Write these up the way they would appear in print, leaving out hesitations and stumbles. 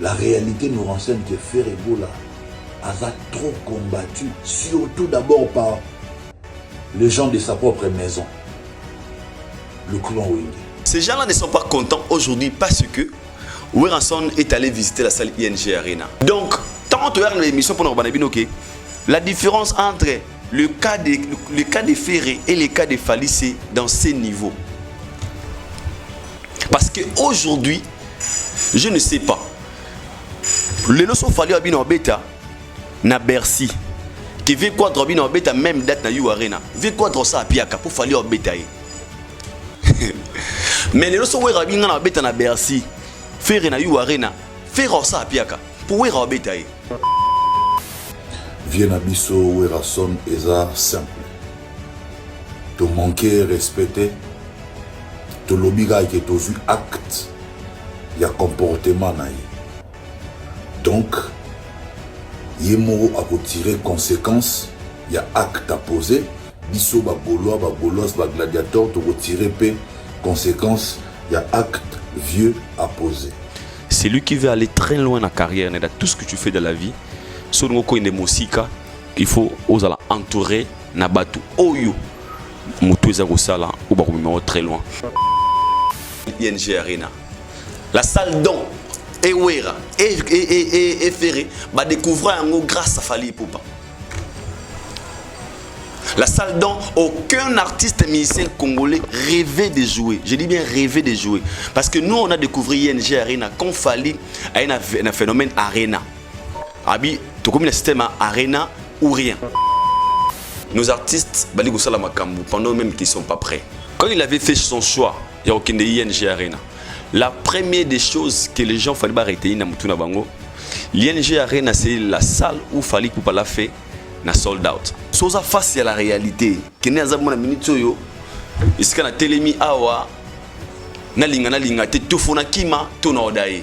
La réalité nous renseigne que Ferregola a trop combattu, surtout d'abord par les gens de sa propre maison, le clan Wenge. Ces gens-là ne sont pas contents aujourd'hui parce que Weranson est allé visiter la salle ING Arena. Donc, tant que tu as une émission pour nous, la différence entre le cas de Ferré et le cas de Fally, c'est dans ces niveaux. Parce qu'aujourd'hui, je ne sais pas. Le loso Fally Abino Beta na Bercy. Qui veut quoi droit Abino Beta même date na You Arena. Veut quoi droit ça à Piaka pour Fally Beta. Mais le loso Werabinga na Beta na Bercy. Ferré na You Arena. Faire ça à Piaka pour Wera Beta. Viens à Bisso Werason eza simple. Te manquer respecter. Te lobiga et te vu acte. Il y a comportement na ye. Donc, Yemoro a tiré conséquence, il y a acte à poser. Bisso bagolois, bagolos, bagladiator, tu retirer p conséquence, il y a acte vieux à poser. C'est lui qui veut aller très loin dans la carrière, dans tout ce que tu fais dans la vie. Sur le coin de Mosika, il faut oser entourer Nabatu Oyo. Moutou Sala ou Bakoumimo très loin. ING Arena. La salle don. Et Wera et Ferré va découvrir un mot grâce à Fally Ipupa. La salle dont aucun artiste musicien congolais rêvait de jouer. Je dis bien rêvait de jouer. Parce que nous, on a découvert ING Arena quand Fally a un phénomène Arena. Abi, tu comme le système Arena ou rien. Nos artistes, pendant même qu'ils ne sont pas prêts. Quand il avait fait son choix, il n'y a aucun de ING Arena. La première des choses que les gens fallait arrêter dans Mutuna Bango, l'ING Arena c'est la salle où Fally Ipupa l'a fait, na sold out. Soza face à la réalité, que ne azamo na minute yo, iska na telemi awa, na linga te tufuna kima to na odaye.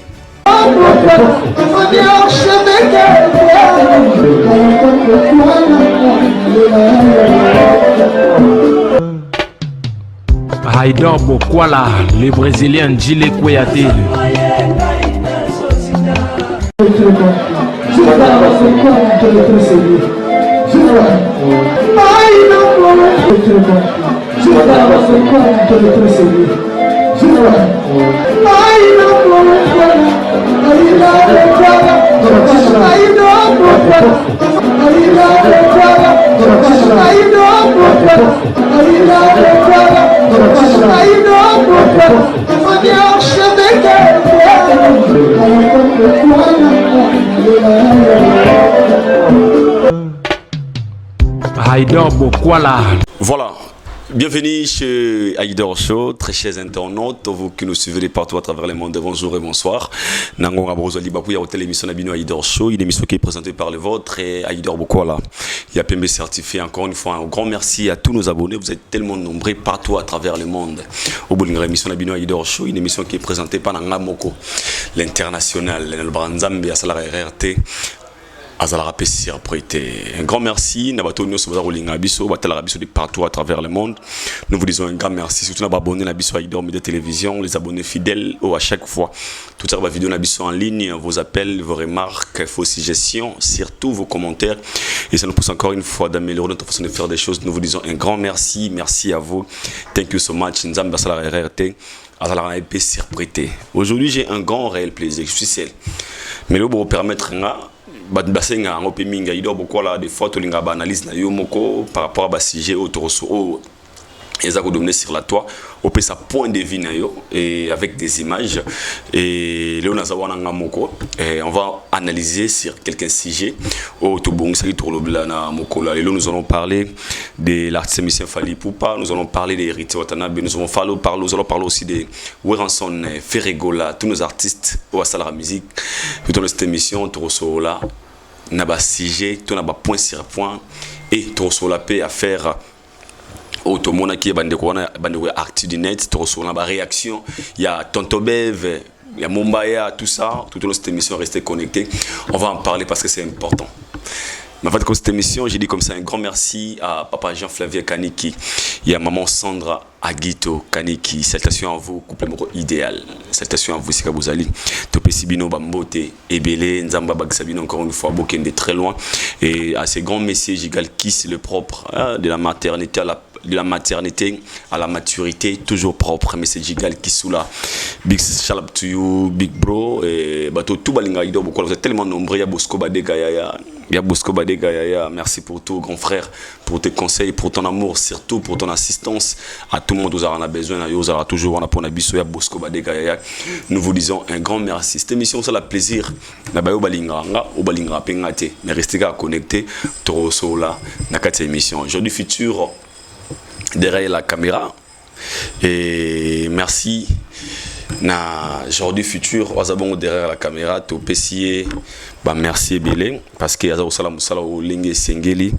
Haïdor Bokwala, le Brésilien Gilles Kouyaté. Haïdor Bokwala. Voilà. Bienvenue chez Haïdor Show, très chers internautes, vous qui nous suivez partout à travers le monde, bonjour et bonsoir. Nangonga Brozoli Bapouya au télémission Nabino Haïdor Show, une émission qui est présentée par le vôtre et Haïdor Bokwala. Il y a PMB certifié, encore une fois, un grand merci à tous nos abonnés, vous êtes tellement nombreux partout à travers le monde. Au bout de l'émission Nabino Haïdor Show, une émission qui est présentée par Nanga Moko, l'international, le Branzambi, à Salar RRT. Un grand merci de partout à travers le monde. Nous vous disons un grand merci. Surtout à abonner à Haïdor Média Télévision, les abonnés fidèles à chaque fois. Toutes les vidéos en ligne, vos appels, vos remarques, vos suggestions, surtout vos commentaires. Et ça nous pousse encore une fois d'améliorer notre façon de faire des choses. Nous vous disons un grand merci. Merci à vous. Thank you so much. Aujourd'hui, j'ai un grand réel plaisir. Je suis seul. Mais le pour permettre basenga ngope minga ido bokola des fois to linga ba analyse na yo moko par rapport à sujet autour eza ko dominer sur la toile au peut sa point de vue na yo et avec des images et Léona Zawana Ngamoko et on va analyser sur quelques sujets au Tobong Saki Tourlobla na Mokola et là nous allons parler de l'artiste musicien Fally Ipupa, nous allons parler des héritiers Watanabe, nous allons parler aussi de Weranson, Ferregola, tous nos artistes au Asala la musique tout dans cette émission Torosola n'a pas sujet, tout n'a pas point sur point et Torosola paix à faire tout le monde qui est bandé actif du net, sur la réaction, il y a Tonto Bev, il y a Mumbaya, tout ça, toute cette émission restez connectés. On va en parler parce que c'est important. Mais en fait, comme cette émission, j'ai dit comme ça un grand merci à papa Jean-Flavien Kaniki et à maman Sandra Aguito Kaniki. Salutations à vous, couple idéal. Salutations à vous, Sika Bouzali. Topé Sibino Bambote, Ebele, Nzamba Bagsabino, encore une fois, Boken de très loin. Et à ces grands messieurs, Gigal Kiss, le propre, de la maternité à la maturité, toujours propre. Mais c'est Gigal Kissoula. Big shout out to you, big bro. Et bateau tout balinga ido, vous êtes tellement nombreux, il y a Bosco Badega, il y a Bosco Badega, merci pour tout, grand frère, pour tes conseils, pour ton amour, surtout pour ton assistance. À tout le monde, vous en a besoin, vous aurez toujours un apport il y a Bosco Badega. Nous vous disons un grand merci. Cette émission, c'est le plaisir. Mais restez connectés, trop là, dans cette émission. Aujourd'hui, futur, derrière la caméra. Et merci. Na aujourd'hui futur wazabongo derrière la caméra to pesier ba merci belé parce que aza osala musala o linge sengeli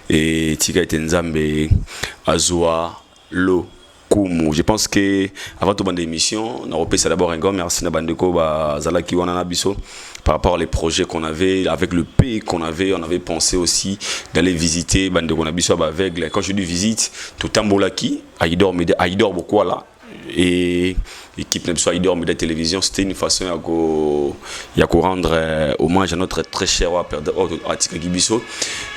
et tika etenzambe azwa lo kumu. Je pense que avant toute bande émission na repesa d'abord un grand merci na bandeko ba zalaki wana na biso par rapport aux projets qu'on avait avec le pays qu'on avait, on avait pensé aussi d'aller visiter bandeko na biso ba aveugle. Quand je dis visite tout tambolaki Aïdor beaucoup là et équipe de Aïdor Média Télévision, c'était une façon de rendre hommage à notre très cher Atika Gibiso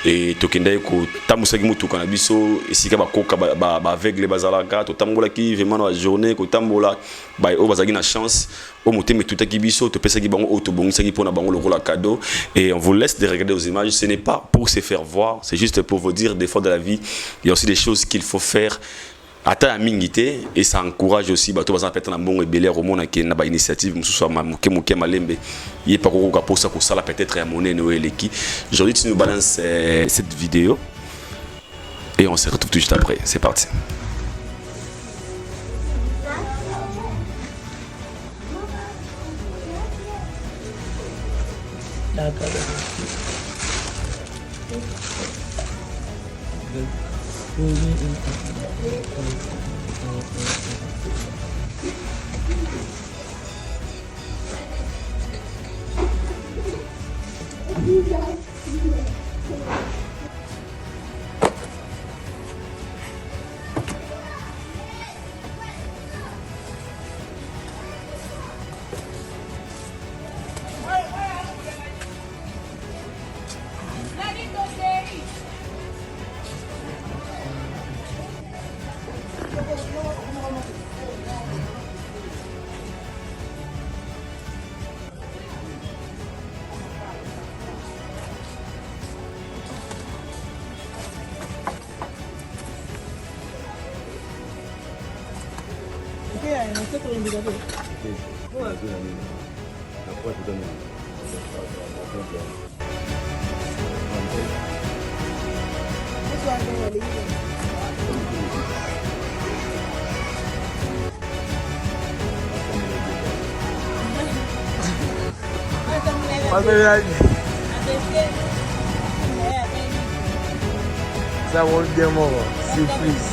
et Tokenda ko tamusaki mutu kana biso esika ba koka ba aveugle bazalaka to tambola ki vraiment la journée ko tambola ba o bazaki na chance au moté mais tout à Gibiso to pesa ki bango auto bongisaki pona bango le rôle cadeau et on vous laisse de regarder aux images. Ce n'est pas pour se faire voir, c'est juste pour vous dire des fois de la vie il y a aussi des choses qu'il faut faire à mingité et ça encourage aussi bato baza peut-être na mbongo ebele romona ki na ba initiative mususu muke malembe yé pas ko pour ça ko sala peut-être ya monene ou eleki. Aujourd'hui tu nous balances cette vidéo et on se retrouve tout juste après. C'est parti. D'accord. Ça va bien mort, surprise.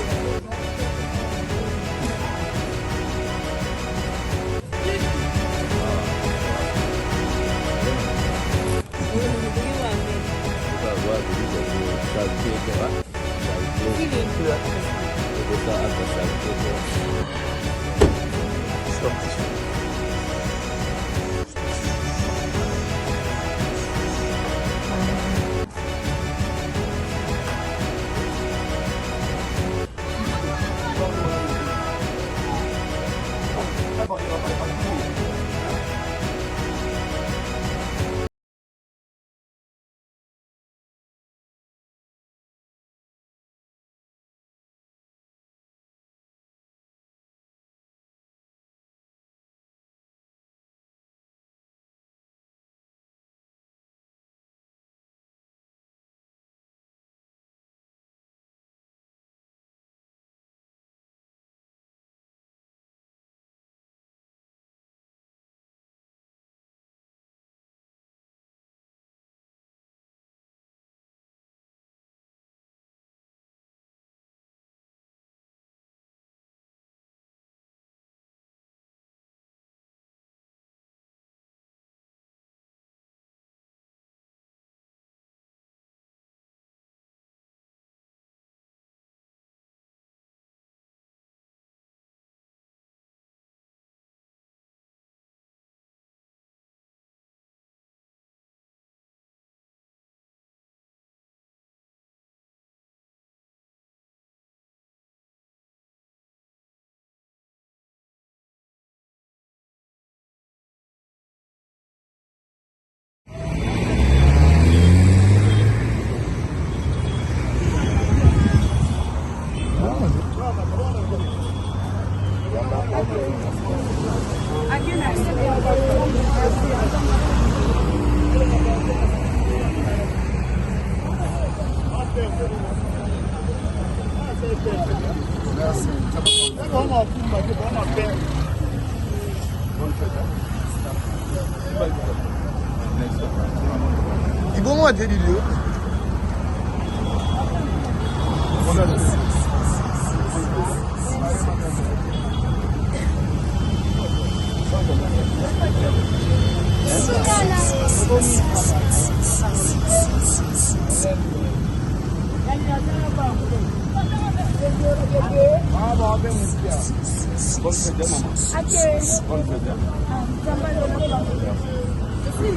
bon, on dit Lilio.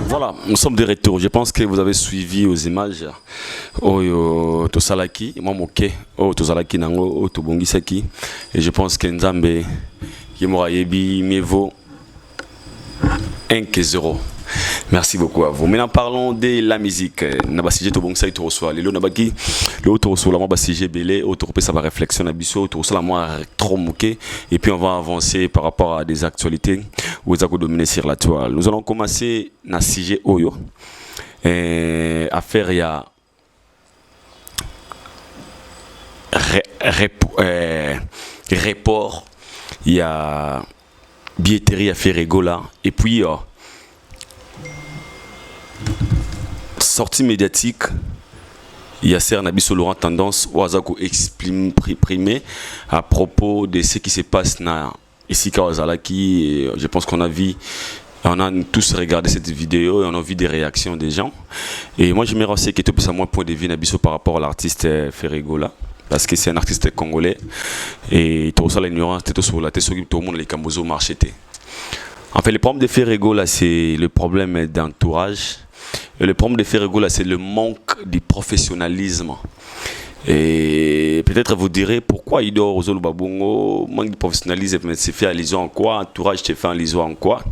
Voilà, nous sommes de retour. Je pense que vous avez suivi aux images Tosalaki, moi moké, Tosalaki nango, Tobongisaki, et je pense que Nzambe Yemorayebi mieux vaut 1-0. Merci beaucoup à vous. Maintenant parlons de la musique. Nabasije Tobongisa Itorosoa. Lelo Nabaki, le Otorosoa, moi Basije Belé, Otorope ça va réflexion Nabiso, Otorosoa moi trop moqué. Et puis on va avancer par rapport à des actualités où ils ont dominé sur la toile. Nous allons commencer na sujet Oyo. Affaire il y a report, il y a billetterie à faire Egola et puis sortie médiatique, il y a Serre Nabiso Laurent tendance au Azako exprimer à propos de ce qui se passe ici Kawazalaki. Je pense qu'on a vu, on a tous regardé cette vidéo et on a vu des réactions des gens. Et moi je me renseigne que tout ça moi point de vue Nabiso par rapport à l'artiste Ferregola. Parce que c'est un artiste congolais et tout ça l'ignorance tout sur la tête sur tout le monde les Kambozo marché. En fait le problème de Ferregola c'est le problème d'entourage. Et le problème de Ferregola, c'est le manque de professionnalisme. Et peut-être vous direz pourquoi il dort aux Babongo, manque de professionnalisme, mais c'est fait allusion en quoi, entourage c'est fait allusion en quoi.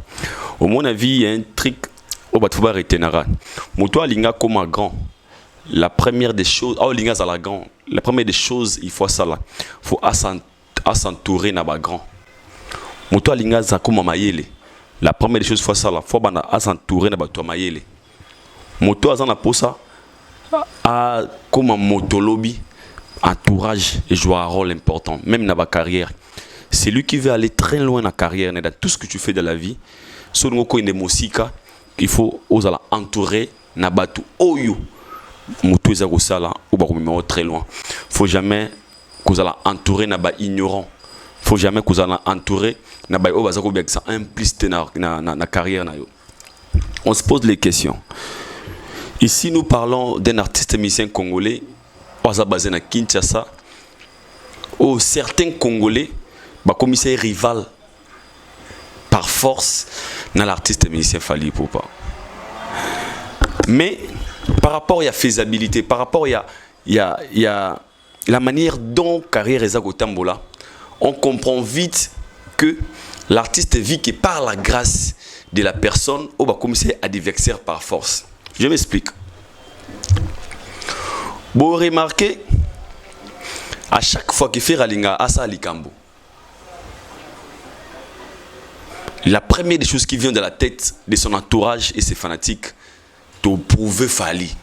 Au mon avis, il y a un truc au Batouba Retenara. Moto Alinga comme un grand. La première des choses, la première des choses, il faut ça là. Il faut s'entourer d'un grand. Moto Alinga comme un maïele. La première des choses, il faut ça là. Il faut s'entourer d'un maïele. Moto azana posa a comme un motolobi entourage et joue un rôle important même dans ma carrière. C'est lui qui veut aller très loin dans la carrière dans tout ce que tu fais de la vie. Sur ngoko inde musika, il faut osala entourer na batu oyo moto ezako sala ou ba komema très loin. Faut jamais kozala entourer na ba ignorant. Faut jamais kozala entourer na ba o bazako bien que ça implicite na carrière na yo. On se pose les questions. Ici, nous parlons d'un artiste musicien congolais, basé à Kinshasa, où certains Congolais, comme ils rival par force dans l'artiste musicien Fally Ipupa. Mais par rapport à la faisabilité, par rapport à la manière dont la carrière est Tambola, on comprend vite que l'artiste vit que par la grâce de la personne, on va commencer à diverser par force. Je m'explique. Vous remarquez, à chaque fois qu'il fait Ralinga, Asa Alikambo, la première des choses qui vient de la tête de son entourage et ses fanatiques, tu prouver Fally,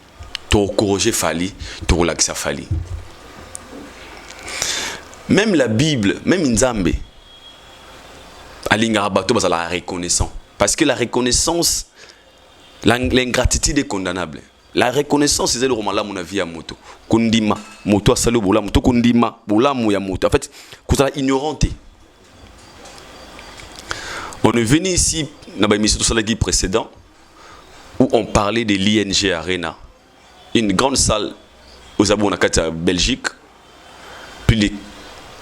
tu encourager Fally, tu relaxer Fally. Même la Bible, même Nzambe, Alinga Rabato, c'est la reconnaissance. Parce que la reconnaissance, l'ingratitude est condamnable. La reconnaissance, c'est le roman là, mon avis, à moto. Kundima, moto, salo, bola, moto, kundima, bola, mouya, moto. En fait, vous êtes ignorante. On est venu ici, dans l'émission précédente, où on parlait de l'ING Arena. Une grande salle aux Abonakata, Belgique. Plus de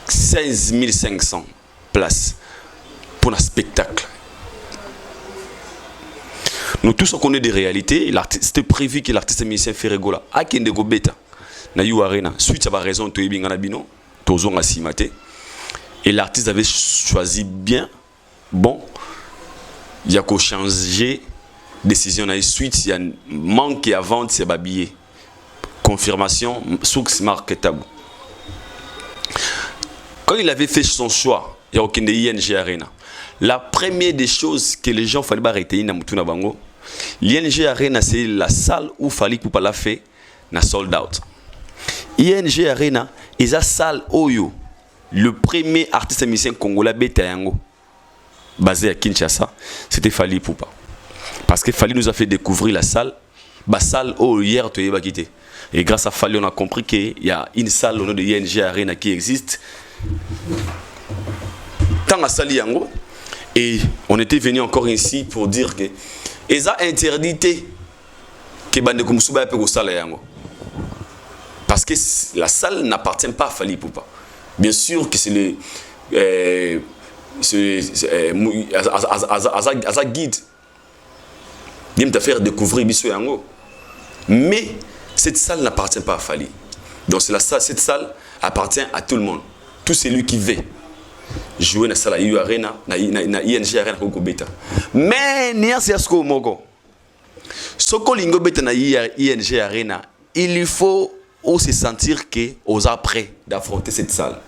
16 500 places pour un spectacle. Nous tous on connaît des réalités. C'était prévu que l'artiste musicien Ferregola a kende go beta na yu arena suite à la raison to ibinga na bino tozo nga simate et l'artiste avait choisi bien bon il y a qu'au changer décision na suite il y a manque à vendre c'est babillé confirmation source marketable. Quand il avait fait son choix il y a aucun de ING Arena. La première des choses que les gens fallait arrêter na mutuna bango l'ING Arena c'est la salle où Fally Ipupa l'a fait na sold out. ING Arena est la salle Oyo le premier artiste musicien congolais beta yango basé à Kinshasa c'était Fally Ipupa parce que Fally nous a fait découvrir la salle Bah salle oh hier tu es quitté. Et grâce à Fali on a compris qu'il y a une salle au nom de ING Arena qui existe. Tant à Sali yango et on était venu encore ici pour dire que ils ont interdité que bande comme Souba peut au salle yango. Parce que la salle n'appartient pas à Fali Ipupa. Bien sûr que c'est le à guide. Il m'a fait découvrir Bissou Yango. Mais cette salle n'appartient pas à Fali. Donc cette salle appartient à tout le monde. Tout celui qui veut jouer dans la salle IU Arena, dans ING Arena Koko Beta. Mais nia c'est ce moko. Soko lingo beta na ING Arena, il faut aussi sentir que aux prêts d'affronter cette salle.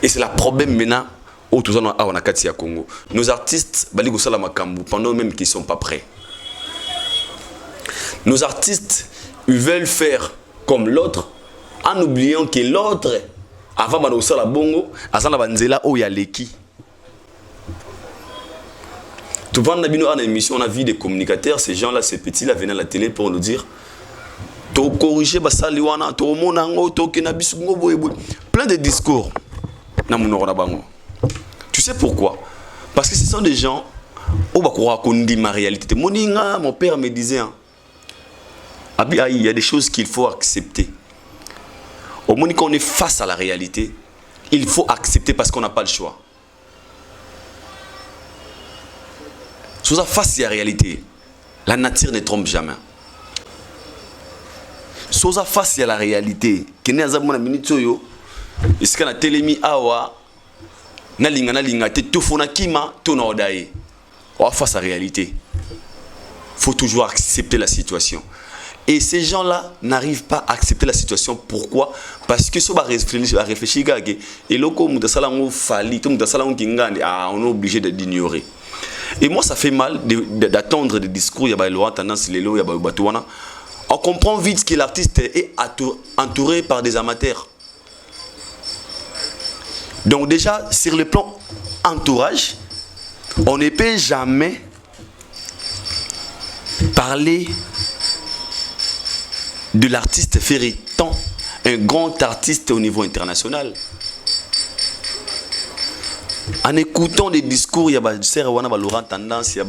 Et c'est le problème maintenant au tout ça on a Katia Congo. Nos artistes bali ko sala makambu pendant même qu'ils sont pas prêts. Nos artistes ils veulent faire comme l'autre en oubliant que l'autre avant de faire la bongo azana banzela o ya leki. Tout le monde a une émission, on a vu des communicateurs, ces gens là, ces petits là venaient à la télé pour nous dire to corriger basaliwana to monango to kenabisungo boyeboy. Plein de discours. Tu sais pourquoi? Parce que ce sont des gens où on dit ma réalité. Mon père me disait il y a des choses qu'il faut accepter. Au moment qu'on est face à la réalité, il faut accepter parce qu'on n'a pas le choix. Sous la face à la réalité, la nature ne trompe jamais. Sous la face à la réalité, qu'il y a une minute est-ce qu'on a télémi awa na linga te tofona kima tona odaye face à la réalité. Faut toujours accepter la situation. Et ces gens-là n'arrivent pas à accepter la situation. Pourquoi? Parce que si on réfléchir et loko mudasalango fali to mudasalango kingande on est obligé d'ignorer. Et moi ça fait mal d'attendre des discours, il y a Laurent tendance les lots, il y a Batouana. On comprend vite que l'artiste est entouré par des amateurs. Donc déjà, sur le plan entourage, on ne peut jamais parler de l'artiste Ferritan, un grand artiste au niveau international. En écoutant des discours, il y a Laurent Tendance, il y a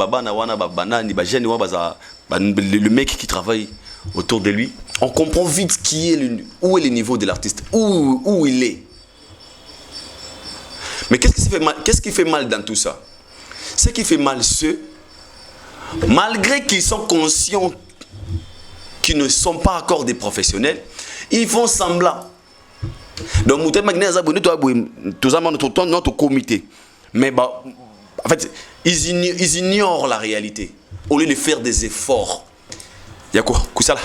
le mec qui travaille autour de lui. On comprend vite où est le niveau de l'artiste, où il est. Mais qu'est-ce qui fait mal dans tout ça? Ce qui fait mal, ceux, malgré qu'ils sont conscients qu'ils ne sont pas encore des professionnels, ils font semblant. Donc, nous avons notre comité. Mais en fait, ils ignorent la réalité. Au lieu de faire des efforts, il y a quoi?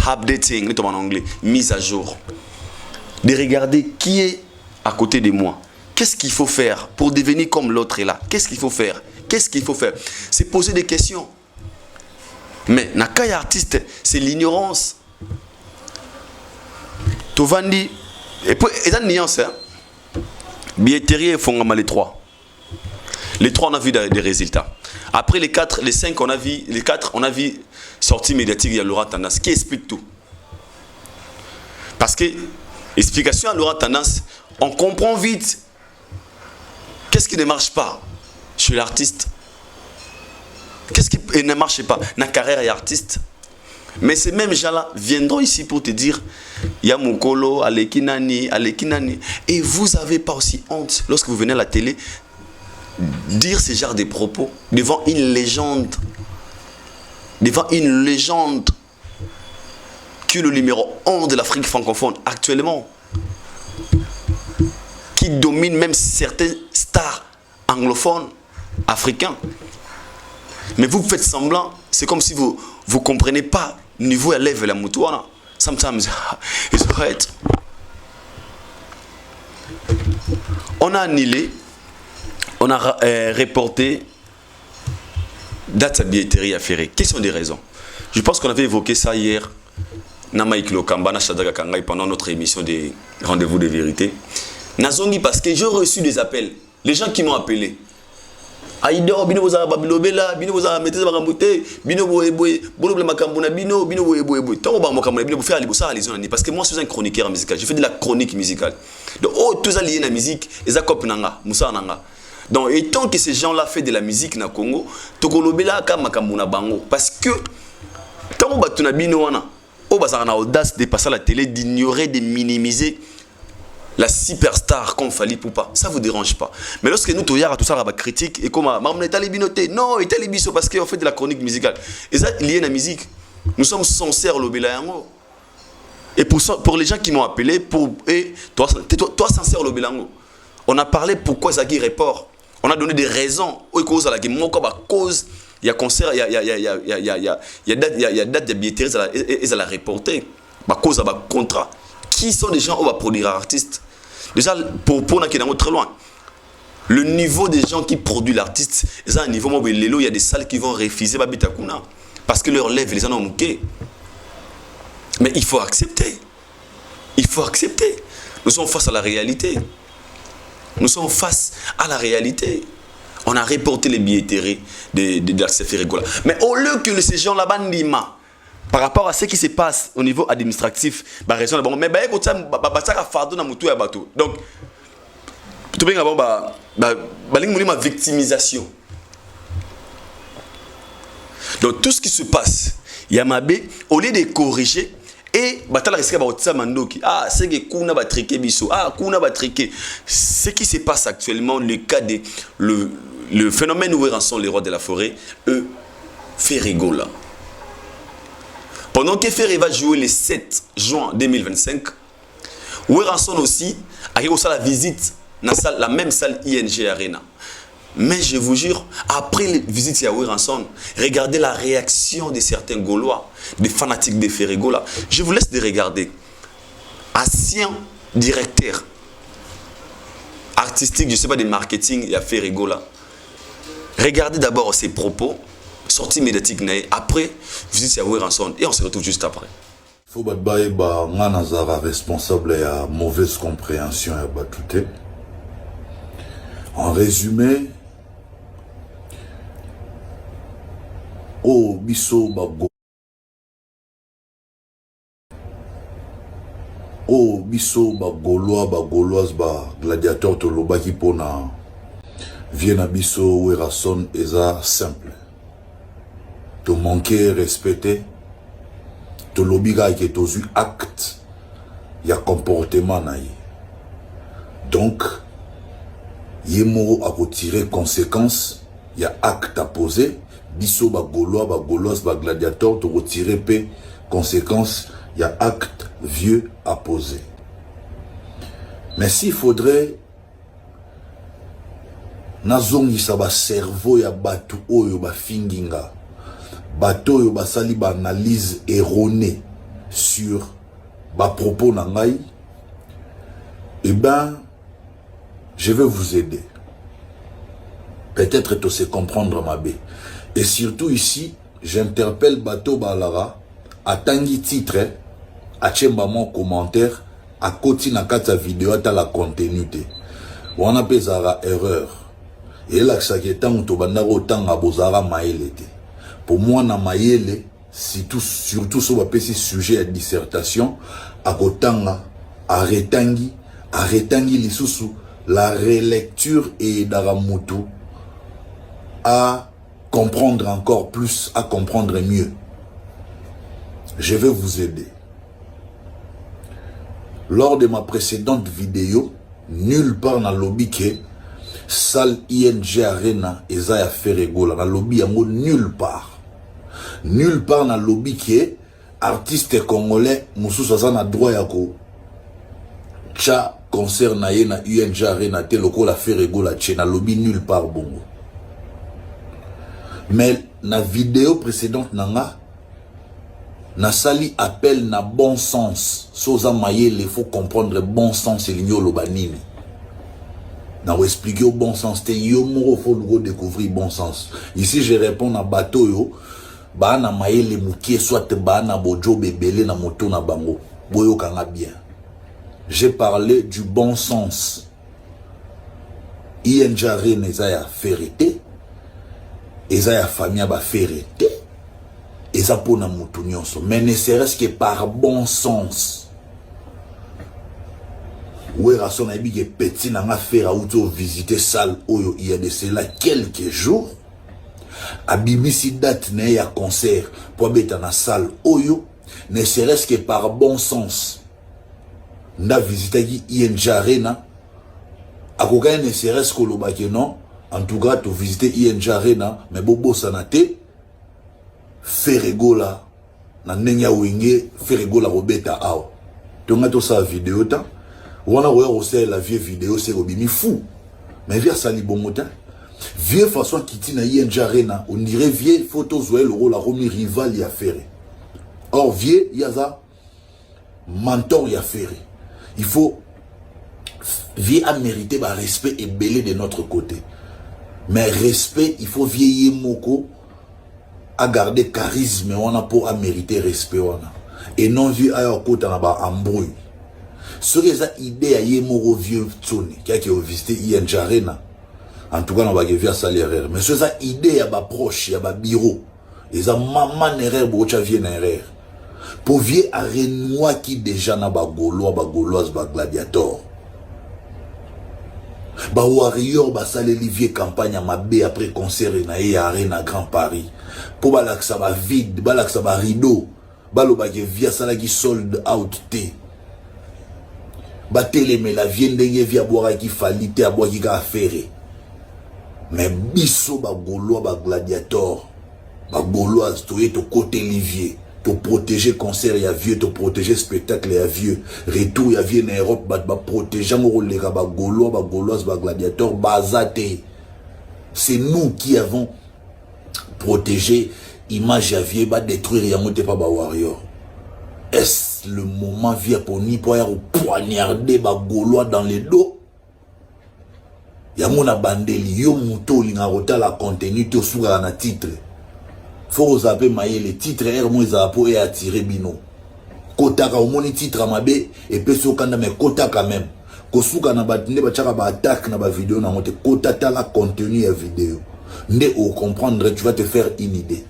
Updating, en anglais, mise à jour. De regarder qui est à côté de moi. Qu'est-ce qu'il faut faire pour devenir comme l'autre est là? Qu'est-ce qu'il faut faire? Qu'est-ce qu'il faut faire? C'est poser des questions. Mais Nakai artiste, c'est l'ignorance. Tovandi, et puis, il y a une nuance. Billetterie et Fongama, les trois. Les trois, on a vu des résultats. Après les 4, les 5, on a vu, les 4, on a vu sortie médiatique, il y a Laurent Tendance qui explique tout. Parce que, explication à Laurent Tendance, on comprend vite qu'est-ce qui ne marche pas chez l'artiste. Qu'est-ce qui ne marche pas dans la carrière d'artiste. Mais ces mêmes gens-là viendront ici pour te dire Yamukolo, Alekinani, Alekinani. Et vous n'avez pas aussi honte, lorsque vous venez à la télé, dire ce genre de propos devant une légende. Devant une légende qui est le numéro 1 de l'Afrique francophone actuellement. Qui domine même certaines stars anglophones africains. Mais vous faites semblant, c'est comme si vous ne comprenez pas le niveau élève la moutouana. Sometimes it's right. On a annulé, on a reporté date sa billetterie à Ferré. Quelles sont les raisons? Je pense qu'on avait évoqué ça hier pendant notre émission des rendez-vous de vérité. Nazongi parce que j'ai reçu des appels. Les gens qui m'ont appelé. Aïdor, bino boza babilobela, bino boza meteze bakambote, bino boye, bolo ble makambona bino, bino boye. Tant ba makambona bino faire libosa à l'ison parce que moi je suis un chroniqueur musical, je fais de la chronique musicale. Donc oh tout ça lié na musique, eza kop nanga, musa nanga. Donc et tant que ces gens-là font de la musique na Congo, tokolobela ka makambona bango parce que tant ba tuna bino wana, oh bazana na audace de passer à la télé, d'ignorer, de minimiser la superstar comme Fally Poupa, ça vous dérange pas. Mais lorsque nous toyara tout ça la critique et comme maman est allé binoter, non, il est allé biso parce qu'on fait de la chronique musicale. Et ça lié à la musique. Nous sommes sincères le Belango. Et pour les gens qui m'ont appelé et toi sincère le Belango. On a parlé pourquoi ça qui report. On a donné des raisons. Au cause à la game, cause il y a concert, il y a date de billetterie et ça l'a reporté. Bah cause à contrat. Qui sont les gens qui vont produire artistes? Déjà, pour nous qui est très loin, le niveau des gens qui produisent l'artiste, c'est un niveau où il y a des salles qui vont refuser Babitakuna parce que leurs lèvres les en ont manqué. Mais il faut accepter. Il faut accepter. Nous sommes face à la réalité. Nous sommes face à la réalité. On a reporté les billetteries de la Ferregola. Mais au lieu que ces gens là-bas n'ima, par rapport à ce qui se passe au niveau administratif, bah raison bon mais bah écoute ça ça fardeau na mutu ya bateau. Donc tout bien bon ma victimisation. Donc tout ce qui se passe, Yamabe au lieu de corriger et batala risque ba otsa mandoki c'est que kuna ba triquer biso kuna ba triquer ce qui se passe actuellement le cas de le phénomène où rançon les rois de la forêt Ferregola. Pendant que Ferré va jouer le 7 juin 2025, Weranson aussi a réussi la visite dans la même salle ING Arena. Mais je vous jure, après la visite à Weranson, regardez la réaction de certains Gaulois, des fanatiques de Ferregola. Je vous laisse de regarder. Ancien directeur artistique, je ne sais pas, de marketing, il y a Ferregola. Regardez d'abord ses propos. Sortie médiatique après visite à Weranson et on se retrouve juste après. Faut battre ngana responsable à mauvaise compréhension à batute. En résumé, oh biso bago, oh biso bagoloise gladiateur toloba qui pona viena biso Weranson eza simple. Te manquer respecter, te lobiga qui est aux actes, il y a comportement naïe. Donc, yemo à retirer conséquences, il y a acte à poser, biso ba gauloise ba gladiateur, te retirer p conséquences, il y a acte vieux à poser. Mais s'il faudrait nazongi sa ba cerveau ya batu oyo ba finginga. Bateau yo basali ba analyse erronée sur ba propos nangai, eh ben je vais vous aider. Peut-être to se comprendre ma bé. Et surtout ici, j'interpelle bateau balara à tangi titre, à tchemba mon commentaire, à côté na kata vidéo à la continuité. On a pesara erreur. Et là que ça qui est tant to bandaro tanga bozara maelete. Pour moi, na mayele, surtout sur le sujet à dissertation, à Kotanga, à Retangi Lisusu, la relecture et d'Aramutu, à comprendre encore plus, à comprendre mieux. Je vais vous aider. Lors de ma précédente vidéo, nulle part dans le lobby que salle ING Arena et Zaya Ferregola, dans le lobby, nulle part. Nulle part dans le lobby qui est artiste congolais, Moussou Sazan a droit à ko. Tcha concert na ye na UNG Arena te loko la Ferregola tche na lobby nulle part bongo. Mais na vidéo précédente nanga, na sali appel na bon sens. Soza mayele, il faut comprendre bon sens et l'igno lobanini. Na ou expliquer au bon sens, te yo moro faut le découvrir bon sens. Ici je réponds à bateau yo. Ba na mayele mukie soit ba na bojo bebele na moto na bango boyo kanga bien. J'ai parlé du bon sens. ING Arena eza ya vérité eza ya famille ba faire te eza pona mutu nyonso mais ne serait-ce que par bon sens Ouera son abi que petit na nga faire auto visiter salle oyo il y a de cela quelques jours abimisi date na ya concert pour beta na salle oyo ne serait-ce que par bon sens nda visiter ki ING Arena akoka ne serait-ce que lobaki non en tout cas tu visiter ING Arena mais bobo sanate Ferregola na ndenge wenge Ferregola robeta awa tonga to sa vidéo ta wana roya aussi la vieille vidéo c'est robimi fou mais via sali bomota vieux façon kiti na ING Arena on dirait vieux photo zoé le rôle la romi rival ya ferré or vieux yaza mentor ya ferré il faut vieux a mérité ba respect et belé de notre côté mais respect il faut vieillir moko à garder charisme on a pour à mériter respect wana et non vieux à côté na ba embrouille ce que ça idée à yemoro vieux tsone qui a visité ING Arena en tout cas on va via salaire mais ce ça idée à ba proche ya ba bureau les a maman erreur bocha vient erreur pour vieux à Renoir qui déjà na ba gauloise ba gladiator ba warrior ba saleli vieux campagne à mabé après concert na ya Arena Grand Paris pour balaksa ba vide balaksa ba rideau baloba ke via sala qui sold out te batele mais la vienne ndenge via boire qui falite à boire qui ka affaire mais biso ba gaulois ba gladiator ba gauloise to est au côté Olivier te protéger concert ya vieux te protéger spectacle ya vieux retour ya vieux en Europe ba protéger mo les ba gaulois ba gauloise ba gladiator bazate c'est nous qui avons protégé image ya vieux ba détruire ya moté pas ba warrior. Est-ce le moment vient pour ni pour poignarder ba gaulois dans les dos? Ya mona bandeli yo muto linga rota la contenu to suga na titre. Faut zapper mailler les titres er mo zapo et attirer bino. Kota ka omoni titre mabe et peso kanda mais kota quand même. Kosuka na batinde ba chaka ba attaque na ba vidéo na monte kota ta la contenu ya vidéo. Nde au comprendre tu vas te faire une idée.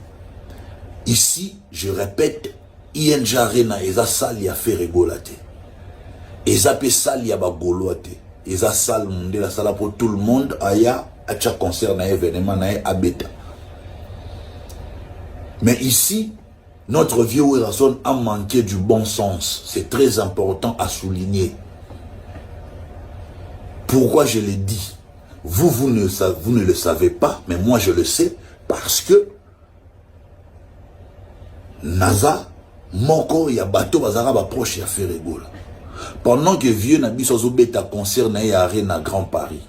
Ici, je répète, ING Arena eza salle ya Ferregola te. Eza pe salle ya ba gaulois te. Eza salle monde la salle pour tout le monde aya à chaque concert na événement na abeta. Mais ici, notre vieux Werason a manqué du bon sens. C'est très important à souligner. Pourquoi je l'ai dit? Vous ne le savez pas, mais moi je le sais, parce que Naza, Moko, ya bateau, bazara, ba proche, ya Ferregola. Pendant que vieux Nabi Sozo beta concert na ya Arena Grand Paris.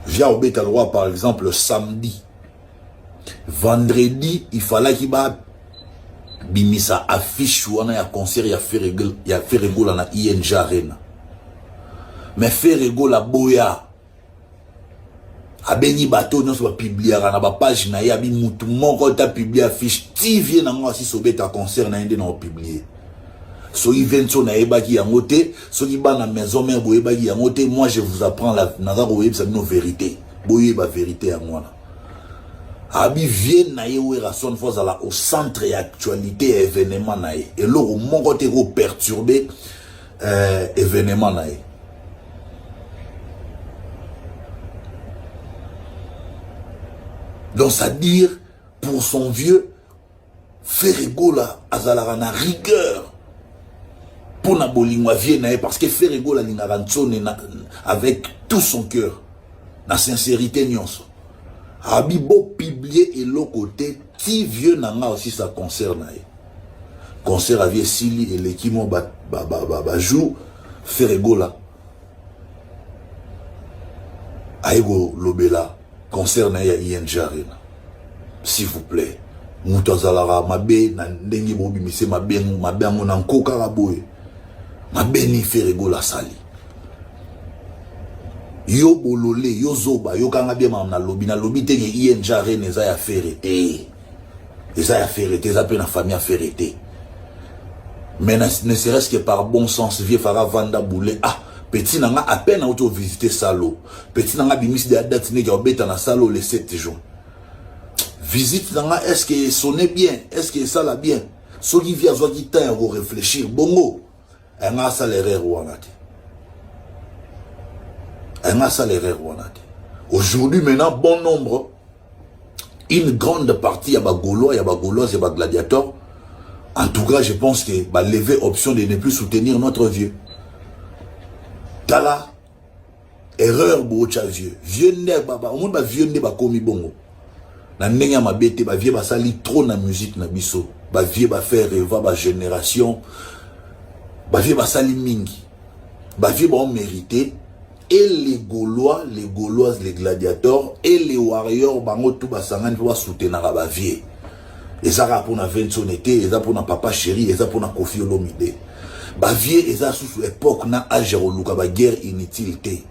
Via au beta droit, par exemple, le samedi. Vendredi, il fallait qu'il va bimisa affiche ou on a concert ya Ferregola na ING Arena. Mais Ferregola boya abeni bateau non soit publier na ba page na ya bi mutu moko ta publier affiche ti vient na moi si sobeta concert na inde na publier so event na ebaki yango te so ki ba na maison mère bo ebaki yango te moi je vous apprends la naza ko yebisa no vérité boye ba vérité ya moi abi vient na ye Werason fois ala au centre et actualité événement na ye et loro moko te ko perturber événement na ye. Donc, c'est-à-dire, pour son vieux, Ferregola azalara na rigueur. Pour na bolingwa vie na parce que Ferregola lingarantsone avec tout son cœur. Na sincérité nyonso. Abibo publié et l'autre côté, ti vieux nanga aussi ça concerne. Concert avec Sili et l'équipe joue Ferregola. Aïgo Lobela. Concerne ya ING Arena. S'il vous plaît. Moutazalara mabe na ndengi bobi mise mabe ngona nkoka raboye. Mabe ni Ferregola sali. Yo bolole yo zoba yo kanga bien na lobi te ING Arena eza ya ferete. Eza ya ferete eza pe na famille ya ferete. Mais ne serait-ce que par bon sens vieux fara vanda boule Petit nanga à peine auto visiter Salo. Petit nanga bimis de date ne qui na Salo le 7 juin. Visite nanga est-ce que sonne bien, est-ce que ça la bien. Ce qui vient soit qui temps à réfléchir bongo. Un a ça l'erreur wanati. Un a ça l'erreur wanati. Aujourd'hui maintenant bon nombre, une grande partie ya ba Gaulois, ya ba Gauloises, ya ba gladiateurs. En tout cas, je pense que bah lever option de ne plus soutenir notre vieux. Tala erreur bocha vieux. Vieux ne baba, on ba vieux ne ba komi bongo. Na ndenge ma bete ba vieux ba sali trop na musique na biso. Ba vieux ba faire rêver ba génération. Ba vieux ba sali mingi. Ba vieux ba ont mérité. Et les Gaulois, les Gauloises, les gladiateurs et les warriors bango tout ba sangani pour soutenir ba vieux. Et ça pour na Vincent été, et ça pour na papa chéri, et ça pour na Kofi Olomide. Ba vieux et ça sous époque na âge luka ba guerre inutilité.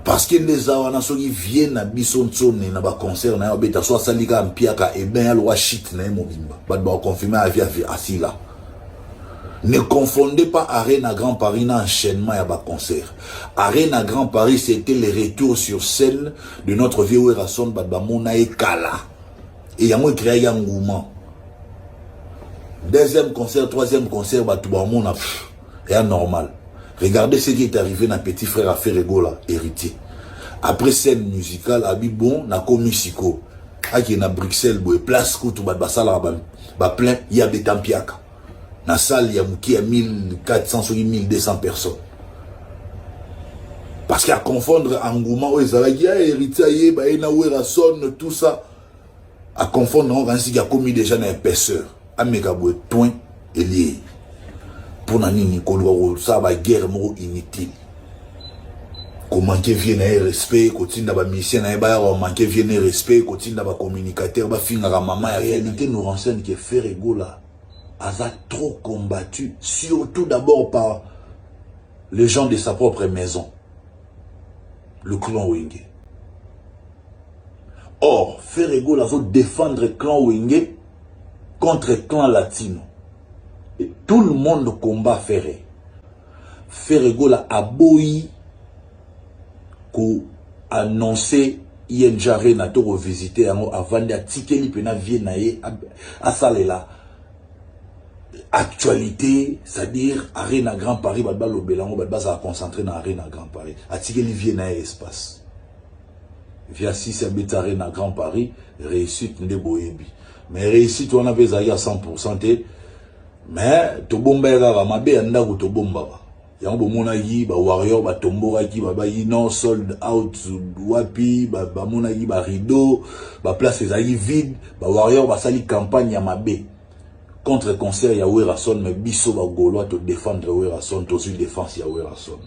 Parce que les awana so qui viennent na bison tsone na ba concert na beta so salika mpiaka et ben loi shit na mobimba. Ba confirmer à vie asila. Ne confondez pas Arena Grand Paris na enchaînement à bas concert. Arena Grand Paris c'était le retour sur scène de notre vieux Rasson Badbamona et Kala. Et il y a moi créé un mouvement. Deuxième concert, troisième concert, Batoubamouna, est normal. Regardez ce qui est arrivé dans petit frère à Ferregola, héritier. Après scène musicale, Abibon, na Komisiko, qui na Bruxelles, place Koutou, Basala, plein, il y a des Tampiaka. Dans la salle, il y a 1400 ou 1200 personnes. Parce qu'à confondre engouement, il y a héritier, il y a tout ça. À confondre, on va dire commis déjà une épaisseur. Amekaboué, point et lié. Pour nanini, ça va guerre inutile. Comment manquer vient un respect, continue d'avoir mission, manquer vient un respect, continue d'avoir communicateur, va finir à maman. La réalité nous renseigne que Ferregola a trop combattu, surtout d'abord par les gens de sa propre maison. Le clan Wenge. Or, Ferregola va défendre le clan Wenge contre le clan latino. Et tout le monde combat Ferre. Ferregola a boui qu'on annoncé Yenjare na to revisiter avant de tikeli pena viennaye à salela actualité, c'est-à-dire Arena Grand Paris badba lo belango badba ça concentrer dans Arena Grand Paris. A tikeli viennaye espace. Via 6 habite Arena Grand Paris, réussite de boyebi. Mais réussite on avait à 100%. Mais to bomba ga mabe anda ko to bomba. Yango bomona yi ba warrior ba tombora ki ba yi non sold out wapi ba mona yi ba rideau ba place ezali vide ba warrior ba sali campagne ya mabe contre concert ya Werason mais biso ba Gaulois to défendre Werason to sur défense ya Werason.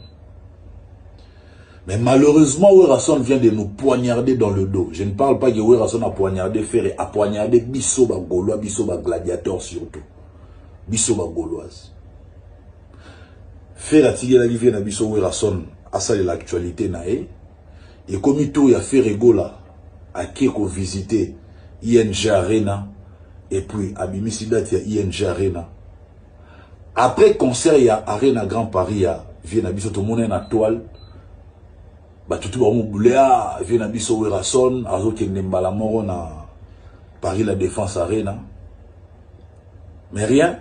Mais malheureusement Werason vient de nous poignarder dans le dos. Je ne parle pas que Werason a poignardé Ferré, a poignardé biso ba Gaulois, biso ba gladiateur surtout. Biso ba Gauloise. Faire la tigela qui vient à biso Werason à ça de l'actualité nae. Et comme il y a Ferregola à qui qu'on visiter ING Arena et puis à Bimisidat il y a ING Arena. Après concert il y a Arena Grand Paris à vient à biso tout le monde en toile. Bah tout le monde boulea vient à biso Werason azo qui n'embala moro na Paris la Défense Arena. Mais rien.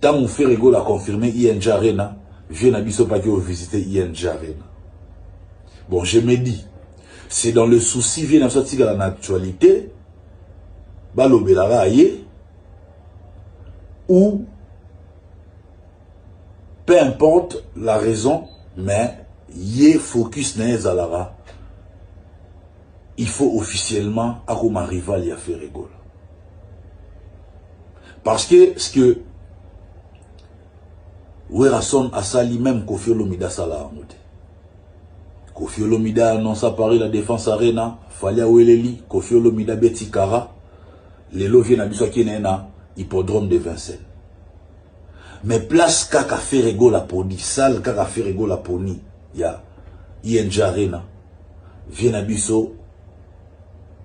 Tant mon Ferregola a confirmé ING Arena, vient à biso pas que visiter ING Arena. Bon, je me dis, c'est dans le souci, vient à sortir dans l'actualité, balo belara aye, ou peu importe la raison, mais yé focus n'est alara. Il faut officiellement à comme un rival y a Ferregola. Parce que ce que Werason a sali même Kofi Olomide sala amote. Kofi Olomide annonce à Paris la Défense Arena, Falia Weleli, Kofi Olomide Betty Kara, les lots viennent à biso qui n'est na hippodrome de Vincennes. Mais place kaka Ferregola poni, salle kaka Ferregola poni, ya ING Arena, viennent à biso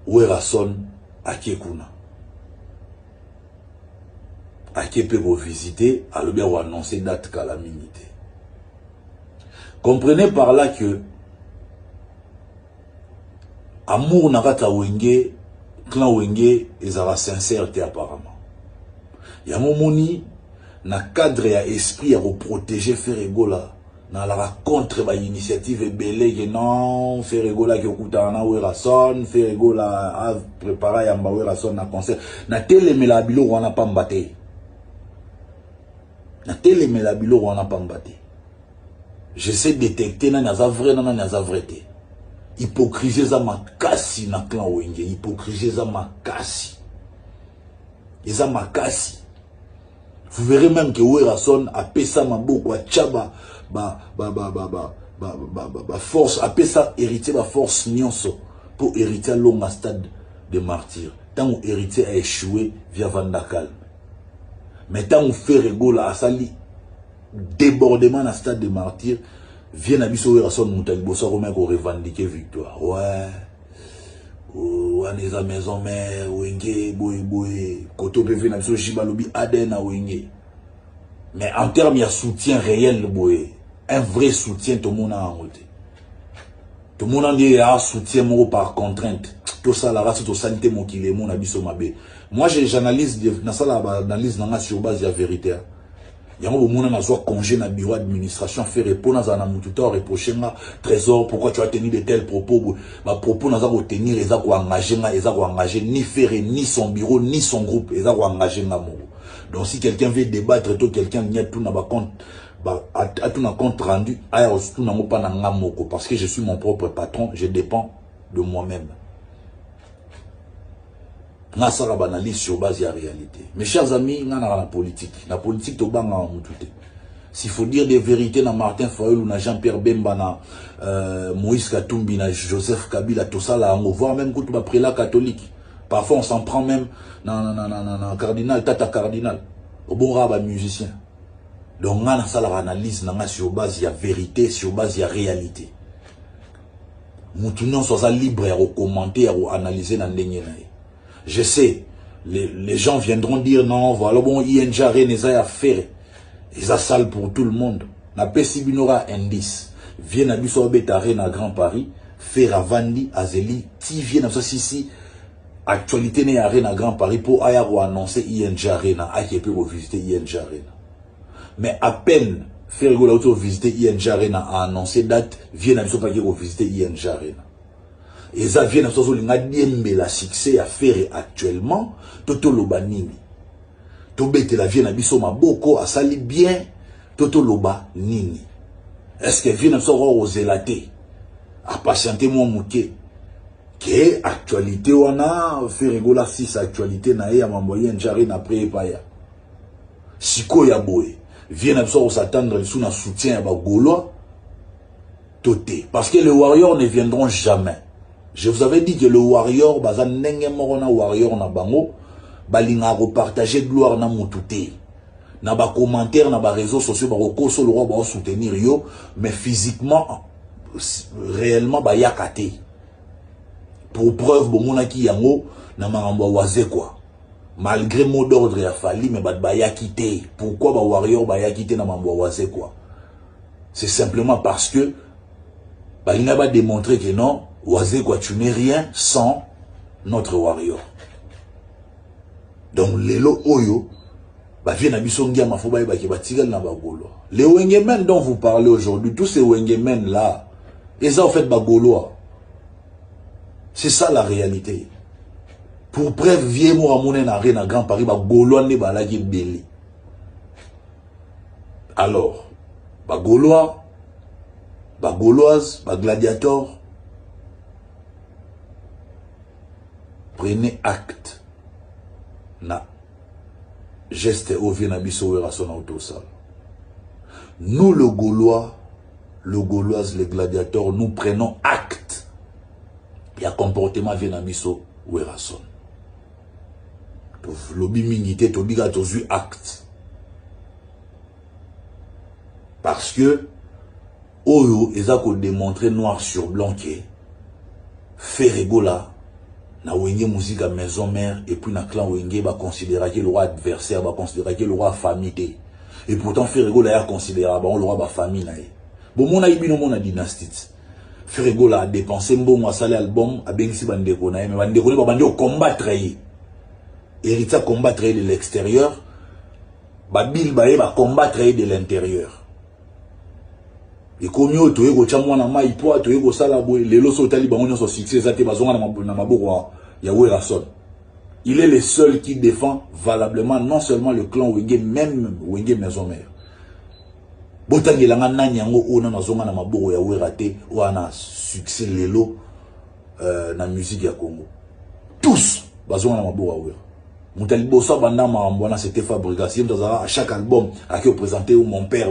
Werason à Kekuna. À qui peut vous visiter, à le bien annoncer date calamité. Comprenez par là que amour nakata wenge, clan wenge, ils ont sincérité apparemment. Il y a momoni, na cadre ya esprit à protéger Ferregola, na la contre ba initiative et belé que non, Ferregola qui okuta na Werason, Ferregola a préparé yamba Werason na concert, na telemela bilo wana pa mbate. Na telemela bilo wana pa mbate. J'essaie de détecter na naza vrai na naza vrai te. Hypocrisie za makasi na clan wenge, hypocrisie za makasi. Eza makasi. Vous verrez même que Werason a pesa maboko a tchaba force a pesa héritier ba force nyonso pour hériter long stade de martyr. Tant où héritier a échoué via Vandakal. Mais tant où Ferregola a sali débordement dans stade de martyr, vient à biso Werason moutali bossa romain ko revendiquer victoire. Ouais. On est à maison mère wenge boy koto pv na biso jibalobi aden na wenge. Mais en termes il y a soutien réel boy, un vrai soutien tout le monde a envoté. Tout le monde a dit un soutien par contrainte. Tout ça la race tout sanité mon qui les mon abiso mabe. Moi j'analyse dans ça la analyse dans sur base de la vérité. Il y a un moment où on congé dans le bureau d'administration, faire répondre à un moututeur, reprocher un trésor, pourquoi tu as tenu de tels propos. Ma propos n'a pas tenir, ils ont engagé, ni faire, ni son bureau, ni son groupe, ils ont engagé. Donc si quelqu'un veut débattre, tout quelqu'un n'y a tout n'a pas compte, à tout n'a compte rendu, tout n'a pas n'amoko, parce que je suis mon propre patron, je dépends de moi-même. Nga sala banalise sur base de la réalité. Mes chers amis, nga na la politique. La politique to banga en moutoute. S'il faut dire des vérités na Martin Fayulu, na Jean-Pierre Bemba, na Moïse Katumbi, na Joseph Kabila, tout ça là, on voit même quand après la catholique. Parfois on s'en prend même na cardinal, tata cardinal. Au bon rabat musicien. Donc nga na sala analyse na sur base de la vérité, sur base de la réalité. Moutounion soit libre à commenter, à analyser na ndenye na. Je sais, les gens viendront dire non, voilà, bon, ING Arena à faire. Et ça sale pour tout le monde. Na Pessibinora indice. Viens à Busso Arena à Grand Paris, faire à Vandi, à Zeli, ti viens à ici, actualité n'est Arena à Grand Paris pour Ayaro annoncer ING Arena, à qui peut visiter ING Arena. Mais à peine, faire l'auto visiter ING Arena à annoncer date, viens à Busso Arena visiter ING Arena. Et ça vient de ce que la succès à faire actuellement, Toto Loba Nini. Tobete la vient à biso maboko, à sali bien, Toto Loba Nini. Est-ce que vient de ce aux zélaté, à patienter mon mouké, que actualité on a, fait rigola 6 actualité na ya mamboyen njari na prépaya. Siko ya boé, vient de ce s'attendre sous un soutien à Bagolo, Toté. Parce que les warriors ne viendront jamais. Je vous avais dit que le warrior, bazan nenge morona warrior na bango, balinga repartager gloire na mutute. Na ba commentaire na ba réseaux sociaux ba rekoso le roi ba soutenir yo, mais physiquement réellement ba yakate. Pour preuve bo monaki yango na marambo waze quoi. Malgré mot d'ordre ya fali mais ba yakite. Pourquoi ba warrior ba yakite na marambo waze quoi? C'est simplement parce que balinga ba démontrer que non Oisé quoi, tu n'es rien sans notre warrior. Donc, lelo oyo, bah, vient à bisongia ma foba ba ki batigal na bagolo. Les wengemen dont vous parlez aujourd'hui, tous ces wengemen là, ils ont fait bagolo. C'est ça la réalité. Pour preuve, vieux mo amone na rien à Grand Paris, bagolo ne ba la ki belé. Alors, bagolois, bagoloise, bagladiator, prenez acte na geste au vienabiso Werason autosal. Nous le Gaulois, le Gauloise, les gladiateurs, nous prenons acte. Il y a comportement vienabiso Werason. Lobi mingité tobiga tozu acte. Parce que Oyo ezako démontrer noir sur blanc que Ferregola na wenge musique à maison mère et puis na clan wenge ba considérer que le roi adversaire, ba considérer que le roi famille. Et pourtant Ferregola ya considérable on le roi ba famille na. Bon, mon aïe, mon a dynastie. Ferrego a dépensé un bon salé album, a bien si bandeko na, mais bandeko na bandi au combattre. Héritier combattre de l'extérieur, Babil Baye va combattre de l'intérieur. Et comme yo to yego chamwa na mai po to yego sala boy lelo so tali bango so succès zate bazonga na maboko ya Werason. Il est le seul qui défend valablement non seulement le clan Wenge, même Wenge Maison Mère. Botangela nga nani yango ona na zonga na maboko ya Werate wana succès lelo na musique ya Congo. Tous bazonga na maboko ya Wera. Moutali bossa banda ma c'était fabrication à chaque album à qui présenté mon père.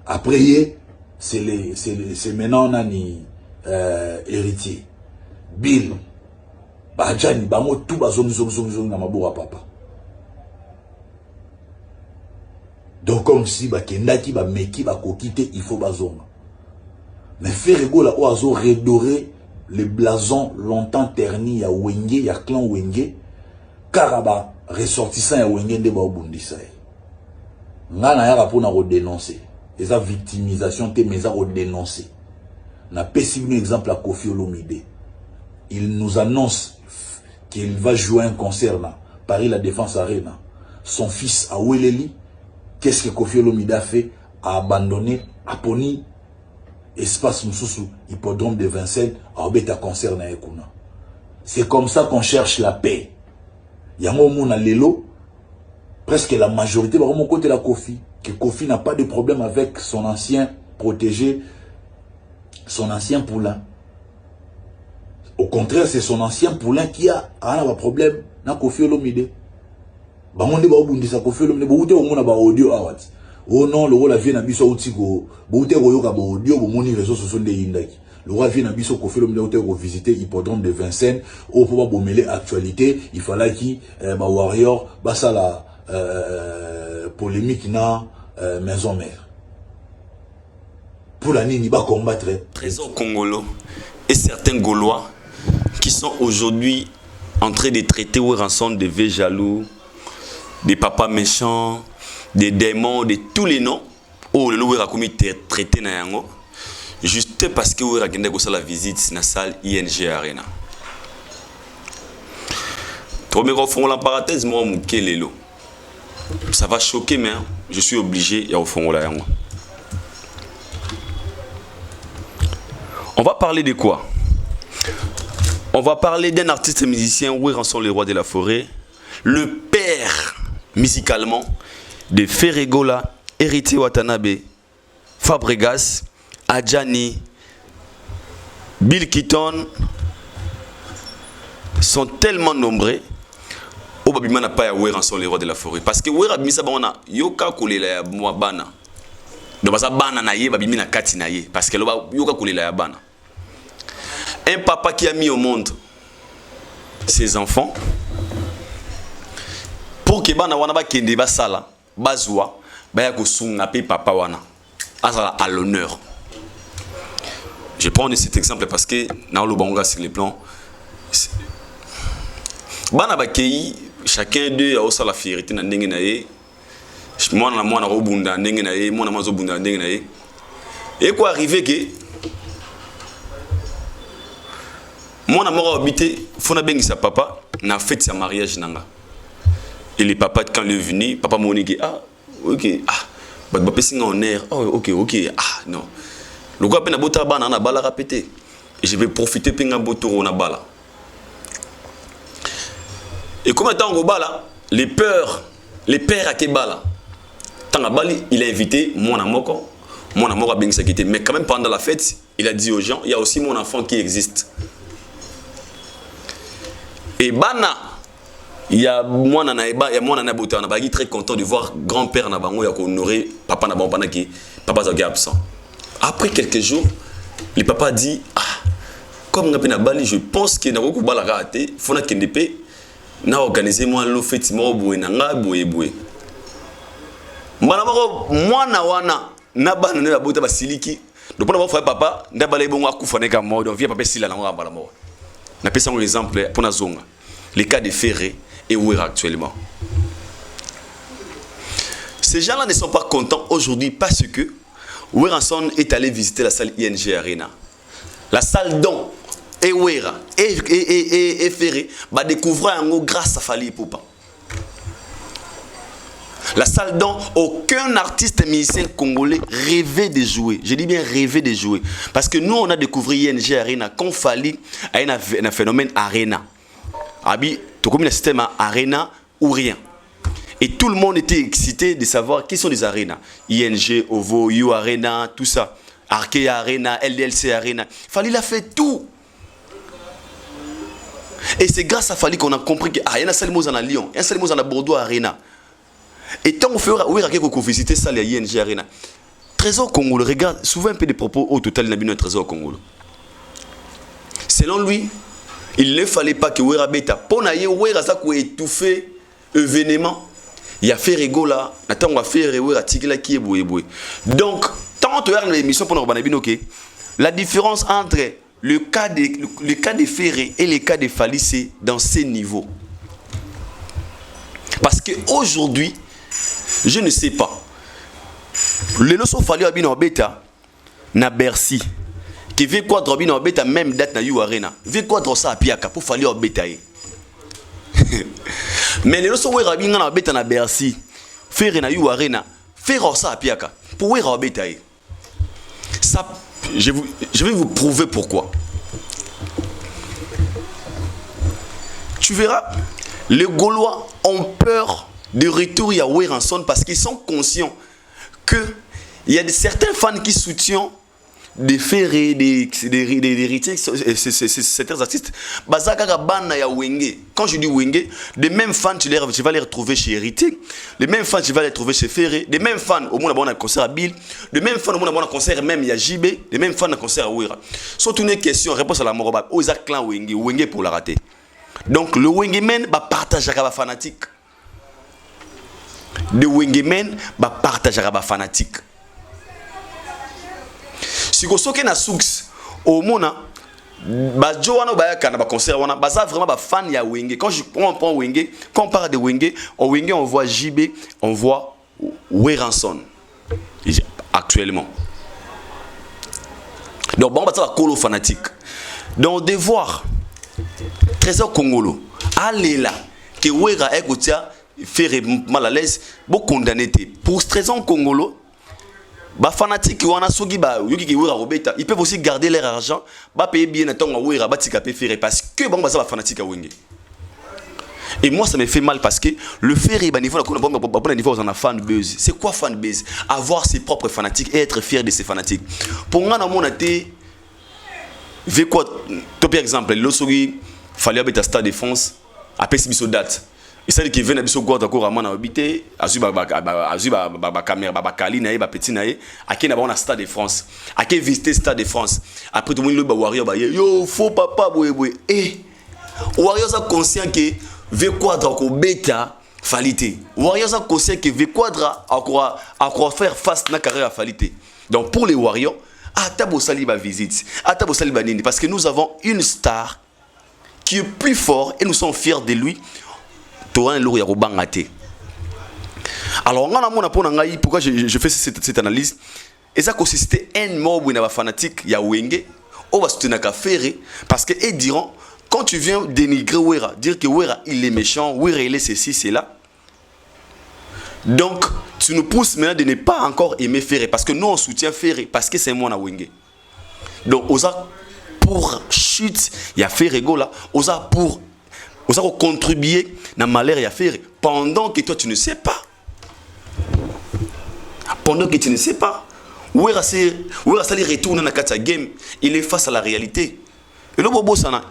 Après c'est maintenant nani héritier Bill Bajani bamo tout bazongi na maboko ya papa. Donc comme si bakendaki ba meki ba kokite il faut bazonga. Mais Ferrego la oazo redorer le blason longtemps terni ya Wenge ya clan Wenge car ressortissant ya Wenge nde ba obundisa. Ngana ya rapona ko dénoncer. Eza victimisation te meza ko dénoncer. Na pesi un exemple à Kofi Olomide. Il nous annonce qu'il va jouer un concert là, Paris La Défense Arena. Son fils a Weleli. Qu'est-ce que Kofi Olomide a fait? A abandonné, a poni espace Moussoussou, hippodrome de Vincennes, a obéta concert na Ekuna. C'est comme ça qu'on cherche la paix. Yango Mouna Lelo, presque la majorité, par mon côté la Kofi, que Kofi n'a pas de problème avec son ancien protégé, son ancien poulain. Au contraire, c'est son ancien poulain qui a un problème na Kofi Olomide. Bamonde ba obundisa Kofi Olomide boute o mona ba audio awat. Oh non, le rôle a vie na biso outiko, boute ko yoka ba audio bo moni réseaux sociaux de indaki. Le roi vient na biso Kofi Olomide ko visiter hippodrome de Vincennes, au pour ba mêler actualité, il fallait qui ba warrior ba ça la polémique na maison mère. Pour la nini ba combattre trésor congolais et certains Gaulois qui sont aujourd'hui en train de traiter Werason de vieux jaloux, des papas méchants, des démons, de tous les noms. Oh, le Wera comme traité na yango juste parce que Wera gende ko la visite na salle ING Arena. Trop me font la parenthèse moi mukelelo. Ça va choquer mais je suis obligé ya au fond la yango. On va parler de quoi? On va parler d'un artiste musicien, Werason le roi de la forêt, le père musicalement de Ferregola, Héritier Watanabe, Fabregas, Adjani, Bill Keaton sont tellement nombreux. Au Babima n'a pas ya Werason le roi de la forêt. Parce que Werason misa bana yoka kolela ya bana. Donc ça bana na ye babimi na kati na ye parce que yoka kolela ya bana. Un papa qui a mis au monde ses enfants pour que bana wana ba kende ba sala bazwa ba ya ko sunga pe papa wana azala à l'honneur. Je prends cet exemple parce que na lo bango sur le plan bana ba kei chacun d'eux a aussi la fierté na ndenge na ye mwana robunda ndenge na ye mwana mazo bunda ndenge na ye et quoi arriver que mon amour habité, fona bengi sa papa na fête sa mariage nanga. Et le papa quand il est venu, papa monique ok bah pessinga en air. Ok non. Le gars na bota bana na bala répété. Et je vais profiter pinga botoro na bala. Et comme étant au bala, les pères à Kebala. Tant bali, il a invité mon amour a bengi sa quitté. Mais quand même pendant la fête, il a dit aux gens, il y a aussi mon enfant qui existe. Et bana, il y a moi na bota na bagi très content de voir grand-père na bango ya ko honorer papa na bango qui papa est absent. Après quelques jours, le papa dit comme na bali je pense que na ko bala raté, faut na kendepe na organiser moi lo fête mo boye na nga boye. Mbana mako mwana wana na bana na bota basiliki. Donc pour avoir papa ndabala bongo akufa neka mo donc vient papa sila na ngamba la mo. On appelle ça un exemple pour la zone. Les cas de Ferré et Wera actuellement. Ces gens-là ne sont pas contents aujourd'hui parce que Weranson est allé visiter la salle ING Arena. La salle dont et Wera et Ferré va découvrir un mot grâce à Fally Ipupa. La salle dont aucun artiste musicien congolais rêvait de jouer. Je dis bien rêvait de jouer. Parce que nous, on a découvert ING Arena quand Fally a un phénomène Arena. Abi, tu comme le système Arena ou rien. Et tout le monde était excité de savoir qui sont les arénas. ING, OVO, U Arena, tout ça. Arkea Arena, LDLC Arena. Fally l'a fait tout. Et c'est grâce à Fally qu'on a compris qu'il y a un seul mot à Lyon, un seul mot à Bordeaux Arena. Et tant qu'on fait, oui, qu'on visiter ça, les ING Arena. Trésor Congolo, regarde, souvent un peu des propos au total, il y a un Trésor Congolo. Selon lui, il ne fallait pas que Wera Beta, pour naïe, Wera ça qu'on étouffé événement, il y a fait rigola, attends, on va faire Wera Tigla qui est boué. Donc, tant que tu as l'émission pour nous, la différence entre le cas de Ferré et le cas de Fally, c'est dans ces niveaux. Parce qu'aujourd'hui, je ne sais pas. Le loso Fally Abino Beta, na Bercy, qui veut quoi Drobino Beta, même date na You Arena, veut quoi ça à Piaka pour Fally Beta. Mais le loso Werabino na Beta na Bercy, Ferré na You Arena, faire ça à Piaka pour Wera Beta. Ça, je vais vous prouver pourquoi. Tu verras, les Gaulois ont peur de retour à Weranson parce qu'ils sont conscients qu'il y a certains fans qui soutiennent des Ferré, des héritiers, certains artistes. Quand je dis Wenge, les mêmes fans, tu vas les retrouver chez Héritier, les mêmes fans, tu vas les retrouver chez Ferré, les mêmes fans au moins à un concert à Bill, les mêmes fans au moins à un concert même il y a JB, les mêmes fans à un concert à Wera. Surtout une question, réponse à la Moroba, aux clan Wenge pour la rater. Donc le Wengemen va partager avec les fanatiques. Le Wengemen va partager avec les fanatiques. Si vous avez un succès, au monde, Joana Bayaka na concert wana baza vraiment ba fan ya Wenge. Quand on prend Wenge, quand on parle de Wenge, on voit JB, on voit Weranson actuellement. Donc bon baza colo fanatique. Donc devoir Trésor Congolo, allez là que Wera Egotia faire mal à l'aise, beaucoup condamné pour Trésor Congolo. Ba fanatique wana soki ba yoki ki Wera Robeta, ils peuvent aussi garder leur argent, ba payer bien na tonga Wera ba tika pe faire parce que bon ba ça ba fanatique à Wenge. Et moi ça me fait mal parce que le faire ba niveau na niveau on a fan buzz. C'est quoi fan buzz? Avoir ses propres fanatiques et être fier de ses fanatiques. Pour moi na mon até ve quoi to par exemple le soki fallait habiter Stade de France à Pessibiso date. Et ça dit qu'il vient à biso gorda ko ramana habiter azuba caméra kali na ba petit na a qui na ba on a Stade de France a qui visiter Stade de France après tout le monde le ba warrior ba yo faux papa boy et warrior ça conscient que ve quadra ko beta falité warrior ça conscient que ve quadra encore faire face na carrière à falité. Donc pour les warriors atabo saliba visite atabo saliba nini parce que nous avons une star qui est plus fort et nous sommes fiers de lui. Alors, pourquoi je fais cette analyse? Et ça consistait un mot où il y a des fanatiques, il y a Wenge, on va soutenir Ferré, parce qu'ils diront, quand tu viens dénigrer Wera, dire que Wera il est méchant, Wera il est ceci, c'est là. Donc, tu nous pousses maintenant de ne pas encore aimer Ferré, parce que nous on soutient Ferré, parce que c'est moi na Wenge. Donc, pour chute, il y a Ferré là, pour contribuer dans le malheur et à faire pendant que toi tu ne sais pas. Pendant que tu ne sais pas. Où est-ce qu'il retourne dans la game? Il est face à la réalité. Et là,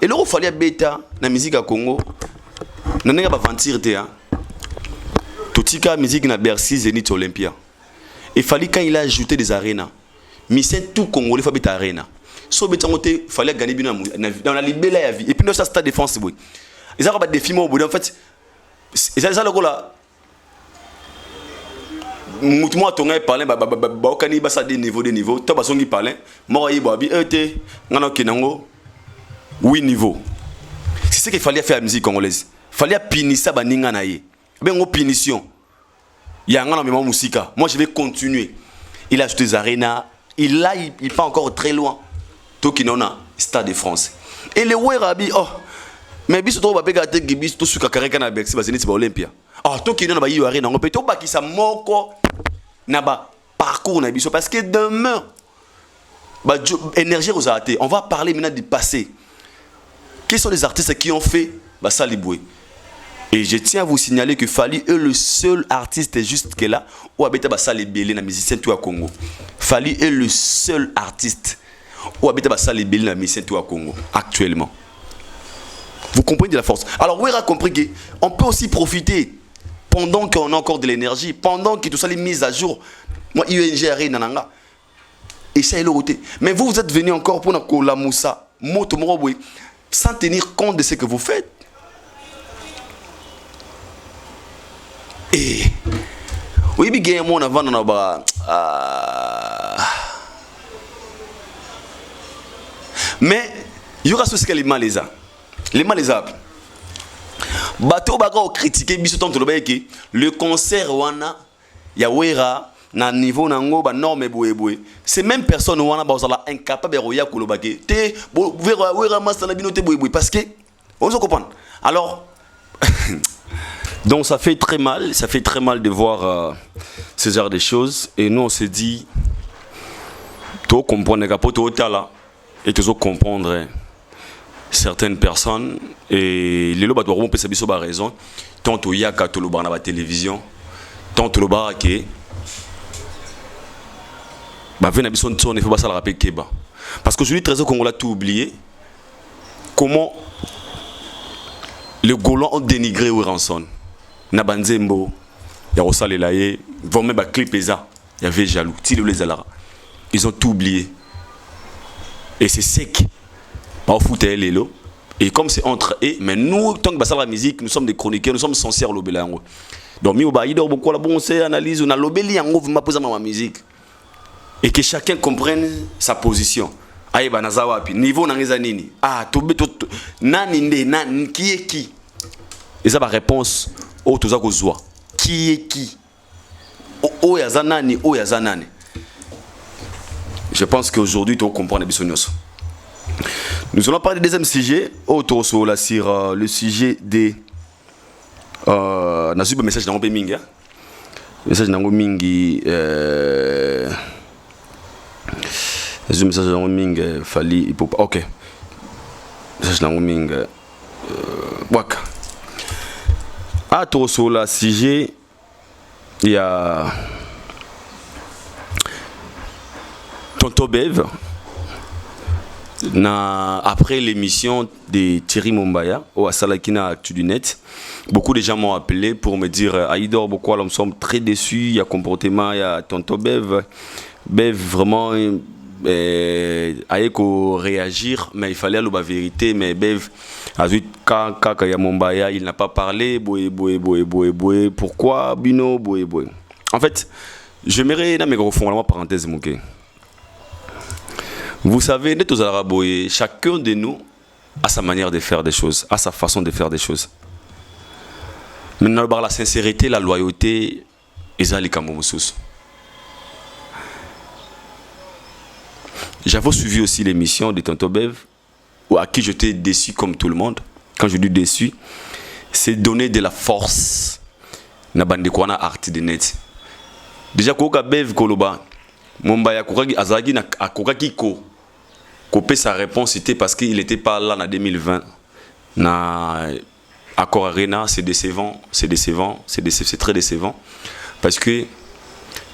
il fallait bêta dans la musique à Congo. Il n'y a pas de mentir. Tout la musique na Bercy, Zénith, Olympia. Il fallait quand il a ajouté des arénas. Mais c'est tout Congo, il fallait arena. Il fallait gagner dans la libellé la vie. Et puis, dans ça, Stade de France, oui. Ils ont des films au bout. En fait, c'est ça le là. Moi, tu as parlé, tu as des niveaux. Tu as parlé, moi, je suis parlé, 8 niveaux. C'est ce qu'il fallait faire à la musique congolaise. Il fallait punir ça, il y a une punition. Il y a un musique. Moi, je vais continuer. il a acheté des arénas, il part encore très loin. Tout qui n'en a, Stade de France. Et le Werabi, oh, mais bis to ba pega te gibis to suka kareka na Bercy ba zenit ba Olympia. Oh, to qui n'en a ba yi arena, on peut to ba ki sa moko na ba parcours na biso parce que demain bah, énergie aux artistes. On va parler maintenant du passé. Quels sont les artistes qui ont fait bah, ça Liboué? Et je tiens à vous signaler que Fally est le seul artiste juste que là où habite bah, ça les belés na musicien tout à Congo. Fally est le seul artiste où habite bah, ça les belés na musicien tout à Congo actuellement. Vous comprenez de la force. Alors Wera a compris qu'on peut aussi profiter pendant qu'on a encore de l'énergie, pendant que tout ça est mis à jour. Moi, UNG Arena Nanga. Et ça est le côté. Mais vous êtes venu encore pour la moussa, sans tenir compte de ce que vous faites. Et oui, bien moi avant on a mais il y aura ce que les Malaisiens. Les Malaisiens. Bateau baga critiquer biso tant le concert wana ya Wera na niveau nango ba norme boye ces mêmes personnes wana ba osala incapable ya kolobake te Wera masala bino te boye parce que on se comprend. Alors donc ça fait très mal de voir ce genre de choses et nous on se dit to comprendre kapoto tala et to comprendre certaines personnes et les loba doit rompre sa biso ba raison tant to yaka to loba na ba télévision tant to loba ke bah venez biso on ne fait pas ça le rappeler keba parce que aujourd'hui Trésor Congolais tout oublié comment les Gaulois ont dénigré Weranson na banzembo ya rosalela ye vont même ba clip eza il y avait jaloux tilo les alara ils ont tout oublié et c'est sec pas au foot lelo et comme c'est entre eux mais nous tant que bah ça la musique nous sommes des chroniqueurs nous sommes censés lobela yango donc mi oba idor beaucoup la bon c'est analyse on a lobeli yango m'a poser ma musique et que chacun comprenne sa position aye banaza wapi niveau nangeza nini ah tobe nani nde nani qui est qui et ça ba réponse au toza kozwa qui est qui o ya zanani o ya zanani. Je pense qu'aujourd'hui tu comprends biso nyonso. Nous allons parler du deuxième sujet autour sur le sujet des na suba message nango mingi message nango mingi message nango mingi Fally OK message nango mingi waka autour sur le sujet il y a Tonton Bev. Après l'émission de Thierry Mombaya au Asalakina Actu du Net, beaucoup de gens m'ont appelé pour me dire Aïdor, pourquoi nous sommes très déçus, il y a comportement, il y a Tonton Bev. Bev vraiment a réagir, mais il fallait la vérité. Mais Bev a vu quand il y a Mombaya, il n'a pas parlé. Pourquoi Bino boy. En fait, j'aimerais dans mes gros fonds, la parenthèse, mon gars. Vous savez, chacun de nous a sa manière de faire des choses, a sa façon de faire des choses. Maintenant, la sincérité, la loyauté, j'avais suivi aussi l'émission de Tonton Bev, à qui j'étais déçu comme tout le monde. Quand je dis déçu, c'est donner de la force na bande kwana art de net. Déjà, Koka Bev Koloba, Mombaya Kokaki Azagi na Kokaki Ko. Couper sa réponse c'était parce qu'il n'était pas là en 2020 na Accor Arena. C'est décevant, c'est très décevant parce que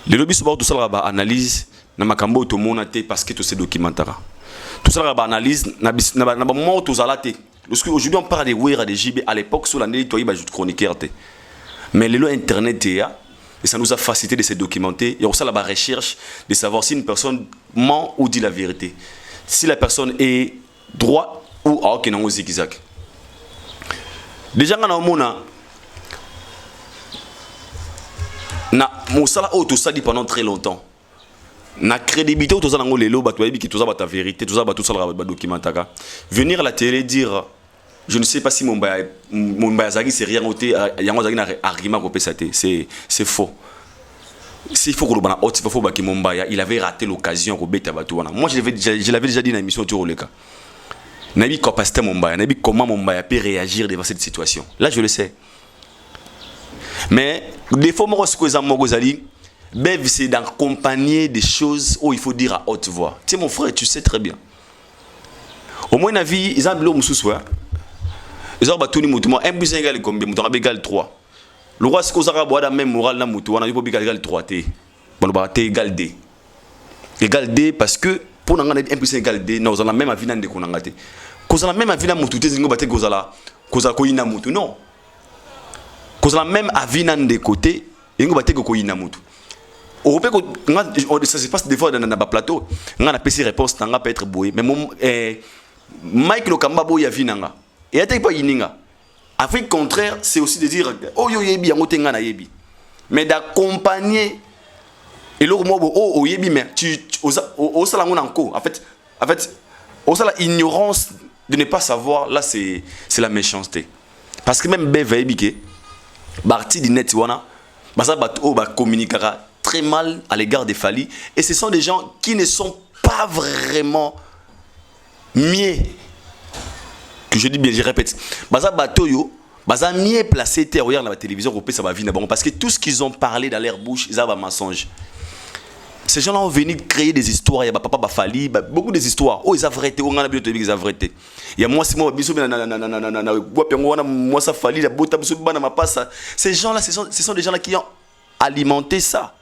les lobbies sont tout ça là analyse na makambo to monate parce que tout ces documentaire tout ça là analyse na moment tout ça là té parce que aujourd'hui on parle de Wera de JB à l'époque sur l'année toi il va juste chroniqueur té mais les lois internet et ça nous a facilité de se documenter et on ça la recherche de savoir si une personne ment ou dit la vérité. Si la personne est droit ou ok non zigzag. Déjà quand on a na musala auto ça dit pendant très longtemps. Na crédibilité auto ça nango lelo ba toi bi tout ça ba ta vérité tout ça ba tout ça ba documentaire. Venir à la télé dire je ne sais pas si mon Zagi c'est rien ôté yango Zagi na argument ko pesaté c'est faux. s'il faut que le bana haute, il faut que Mombaya, il avait raté l'occasion pour bêter Batouana. Moi, je l'avais déjà dit dans l'émission sur le cas. Nabi capacité Mombaya, Nabi comment Mombaya peut réagir devant cette situation. Là, je le sais. Mais des fois, moi, ce que j'ai Bev, c'est d'accompagner des choses où il faut dire à haute voix. Tu sais, mon frère, tu sais très bien. Au moins, la vie, ils ont un bleu soir. Ils ont battu mutuellement 1 plus 1 égale combien? Mutuellement égale 3. Le roi, c'est que ça a même moral dans mutuellement, on a égale 3 T. Bon, bah, T égale D. Égale D parce que pour nous 1 plus 1 égale D, nous avons la même avis dans des qu'on a. Qu'on a la même avis dans mutu, tu sais, nous battre qu'on a koina mutu. Non. Qu'on a la même avis dans des côtés, nous battre koina mutu. Ça se passe des fois dans le plateau. On a PC réponse, on peut être boué. Mais mon Mike Lokamba ya vinanga. Et à pas yininga. Afrique contraire, c'est aussi de dire oh yo yebi yango tenga na yebi. Mais d'accompagner et le mot oh yebi mais tu au sala ngona nko. En fait au sala ignorance de ne pas savoir là c'est la méchanceté. Parce que même Beva yebike parti du net wana basa bato ba communiquera très mal à l'égard des Fali et ce sont des gens qui ne sont pas vraiment mieux que je dis bien, je répète. Baza Batoyo, baza mieux placé derrière la télévision ça va venir parce que tout ce qu'ils ont parlé dans leur bouche, ils ont un mensonge. Ces gens-là ont venu créer des histoires, il y a papa Bafali, beaucoup des histoires. Oh, ils ont vrai, on a bien ils ont vrai. Il y a moi c'est moi biso moi ça Fali, la bota biso bana ma passe. Ces gens-là, ce sont des gens-là qui ont alimenté ça.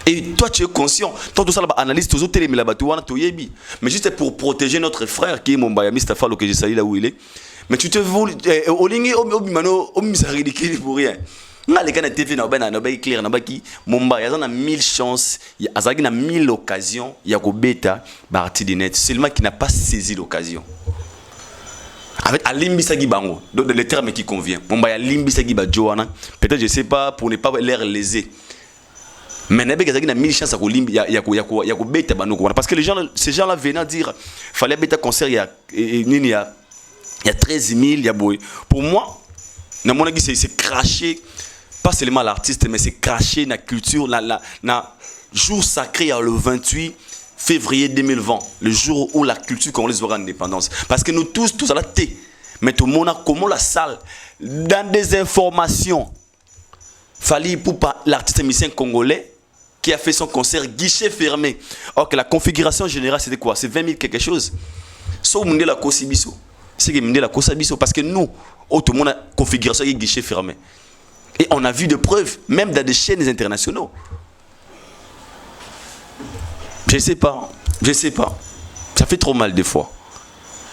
Et toi tu es conscient, tant tout ça analyse toujours télé mais là-bas mais juste pour protéger notre frère qui est Mombaya Mustafa que je salue là où il est. Mais tu te voulais olingi obimano omisaridi pour rien. Na les gars na TV na bana na ba clair na ba ki Mombaya y a 1000 chances, il y a 1000 occasions, il y a ko bêta parti de net seulement qui n'a pas saisi l'occasion. Avec Alimbisagi Bango, le terme qui convient. Mombaya Alimbisagi ba Joana, peut-être je sais pas pour ne pas l'air lésé. Mais il y a 1000 chances parce que ces gens-là venaient dire fallait bêta concert il y a 13 000 il y a boy. Pour moi, c'est cracher pas seulement l'artiste mais c'est cracher la culture la jour sacré le 28 février 2020, le jour où la culture congolaise aura indépendance. Parce que nous tous à la thé, mais tout le monde a comment la salle dans des informations. Fallait pour l'artiste musicien congolais qui a fait son concert guichet fermé. Or que la configuration générale c'était quoi? C'est 20 000 quelque chose. Sauf que la Kosibiso. C'est que la Kosibiso parce que nous, tout le monde a configuration guichet fermé. Et on a vu des preuves, même dans des chaînes internationaux. Je sais pas. Ça fait trop mal des fois.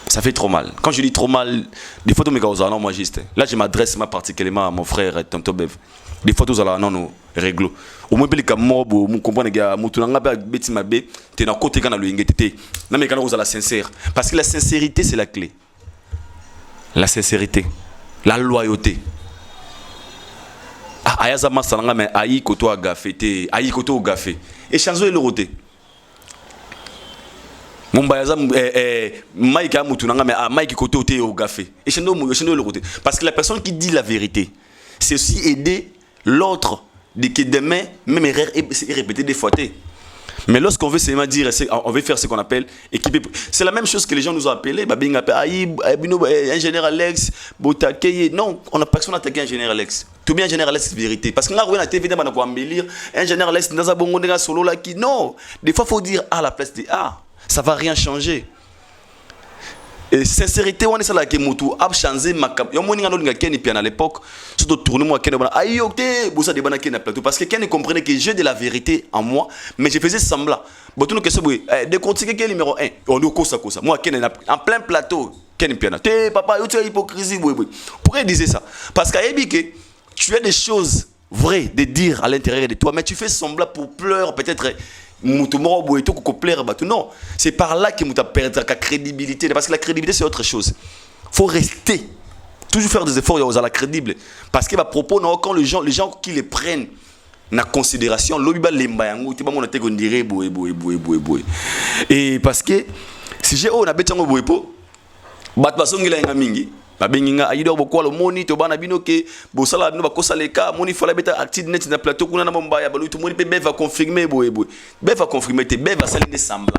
Ça fait trop mal. Quand je dis trop mal, des photos me causent non moi juste. Là je m'adresse particulièrement à mon frère Tonton Bev. Des photos à la non réglo. Au moins les camobo, mon comprendre gars, mon tout n'anga beti mabe, t'es dans côté quand le ingétété. Non mais quand on la sincère, parce que la sincérité c'est la clé. La sincérité, la loyauté. Ah ayaza masalanga mais ayi koto agafete, ayi koto gafé. Et chanzo le roté. Mumbayaza Mike a mutunanga mais Mike côté au gafé. Et chanzo le roté. Parce que la personne qui dit la vérité, c'est aussi aider l'autre de que demain même erreur est répétée des fois. Mais lorsqu'on veut seulement dire on veut faire ce qu'on appelle équiper, c'est la même chose que les gens nous ont appelé ingénieur Alex Botakeye. Non, on n'a personne attaqué ingénieur Alex. Tout bien ingénieur Alex c'est vérité parce que là on a TV on a embellir ingénieur Alex dans un bon gars solo là qui non, des fois faut dire à la place de ça va rien changer. Et sincérité on est ça là que mutu a changé makap yo moninga no ngakeni pia à l'époque surtout tourner moi kene bana ayokte bossa de bana kene plateau parce que Ken comprenait que j'ai de la vérité en moi mais je faisais semblant bon tout nous question de continuer qui est numéro 1 on est kosa moi Ken en plein plateau Ken pia te papa yo tu es hypocrisie pourquoi il disait ça parce qu'à que tu as des choses vraies de dire à l'intérieur de toi mais tu fais semblant pour pleurer peut-être non, c'est par là que tu perds ta crédibilité. Parce que la crédibilité, c'est autre chose. Il faut rester. Toujours faire des efforts aux la crédible. Parce que à propos, quand les gens qui les prennent en considération, et parce que si j'ai on a besoin de ba benginga aido boko lo moni to bana bino ke bo sala bino ba kosa leka moni fala beta active net na plateau kuna na mbaya ba lutu moni pe va confirmer boye be va confirmer te be va sali ne semblant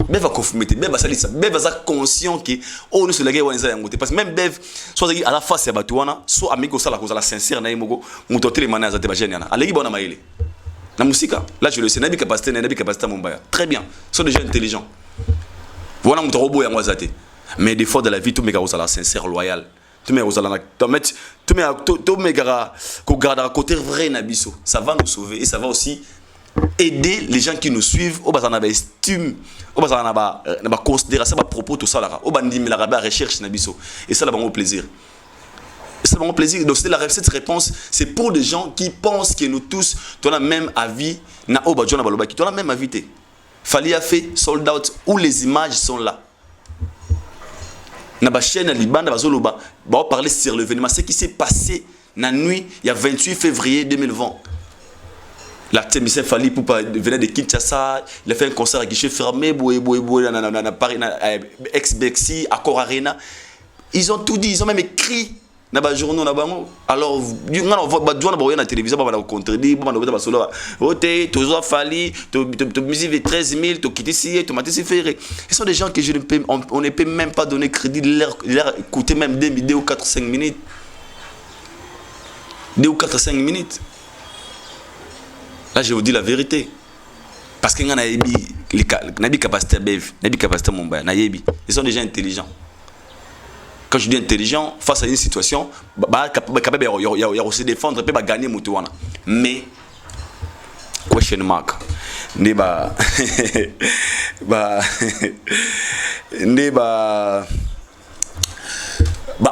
Bev va confirmer, Bev va salir ça. Bev va être conscient que oh nous c'est la guerre on est parce que même Bev soit à la face c'est batouana soit amigo ça la cause la sincère na imogo mutote les manas à te bagénia. Allez bona maile. La musique là je le sais nabi capacité Mombaya. Très bien. Sont des gens intelligents. Voilà mon robot ya ngwazate. Mais des fois de la vie tout mes gars la sincère loyal. Tout mes gars tout mes gars ko garder à côté vrai na biso. Ça va nous sauver et ça va aussi aider les gens qui nous suivent au bazana ba estime au bazana ba considération ba propos tout ça là au bandi la ba recherche na biso et ça là bon plaisir et ça bon plaisir donc cette réponse c'est pour des gens qui pensent que nous tous on a même avis na au badjona baloba qui on a même invité Fally a fait sold out où les images sont là na ba chaîne libanda bazoloba ba parler sur l'événement ce qui s'est passé la nuit il y a 28 février 2020. L'acteur Michel Fally venait de Kinshasa, il a fait un concert à guichet fermé, Paris, ex-Bexi, Accor Arena. Ils ont tout dit, ils ont même écrit dans le journal. Alors, on voit la télévision, on va contredire, on va dire, tu as Fally, tu musique 13 000, tu as quitté ici, tu m'as dit ferré. Ce sont des gens que on ne peut même pas donner crédit, leur écouter même 2 ou 4-5 minutes. 2 ou 4-5 minutes. Là, je vous dis la vérité. Parce que nous avons des capacités Bev, des capacités Mombaya. Ils sont des gens intelligents. Quand je dis intelligent, face à une situation, il y a aussi défendre, il peut gagner. Mais, question mark.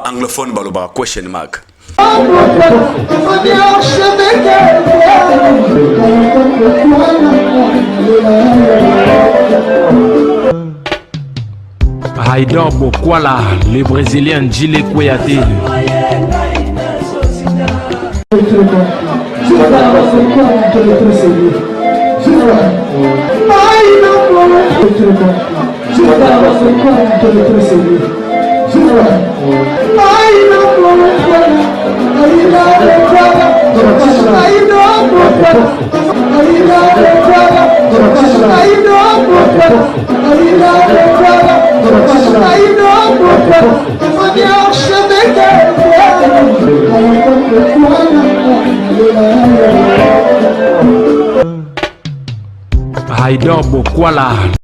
Anglophone, question mark. Haïdor Bokwala, le Brésilien Gilles Kouyaté. Haïdor Bokwala.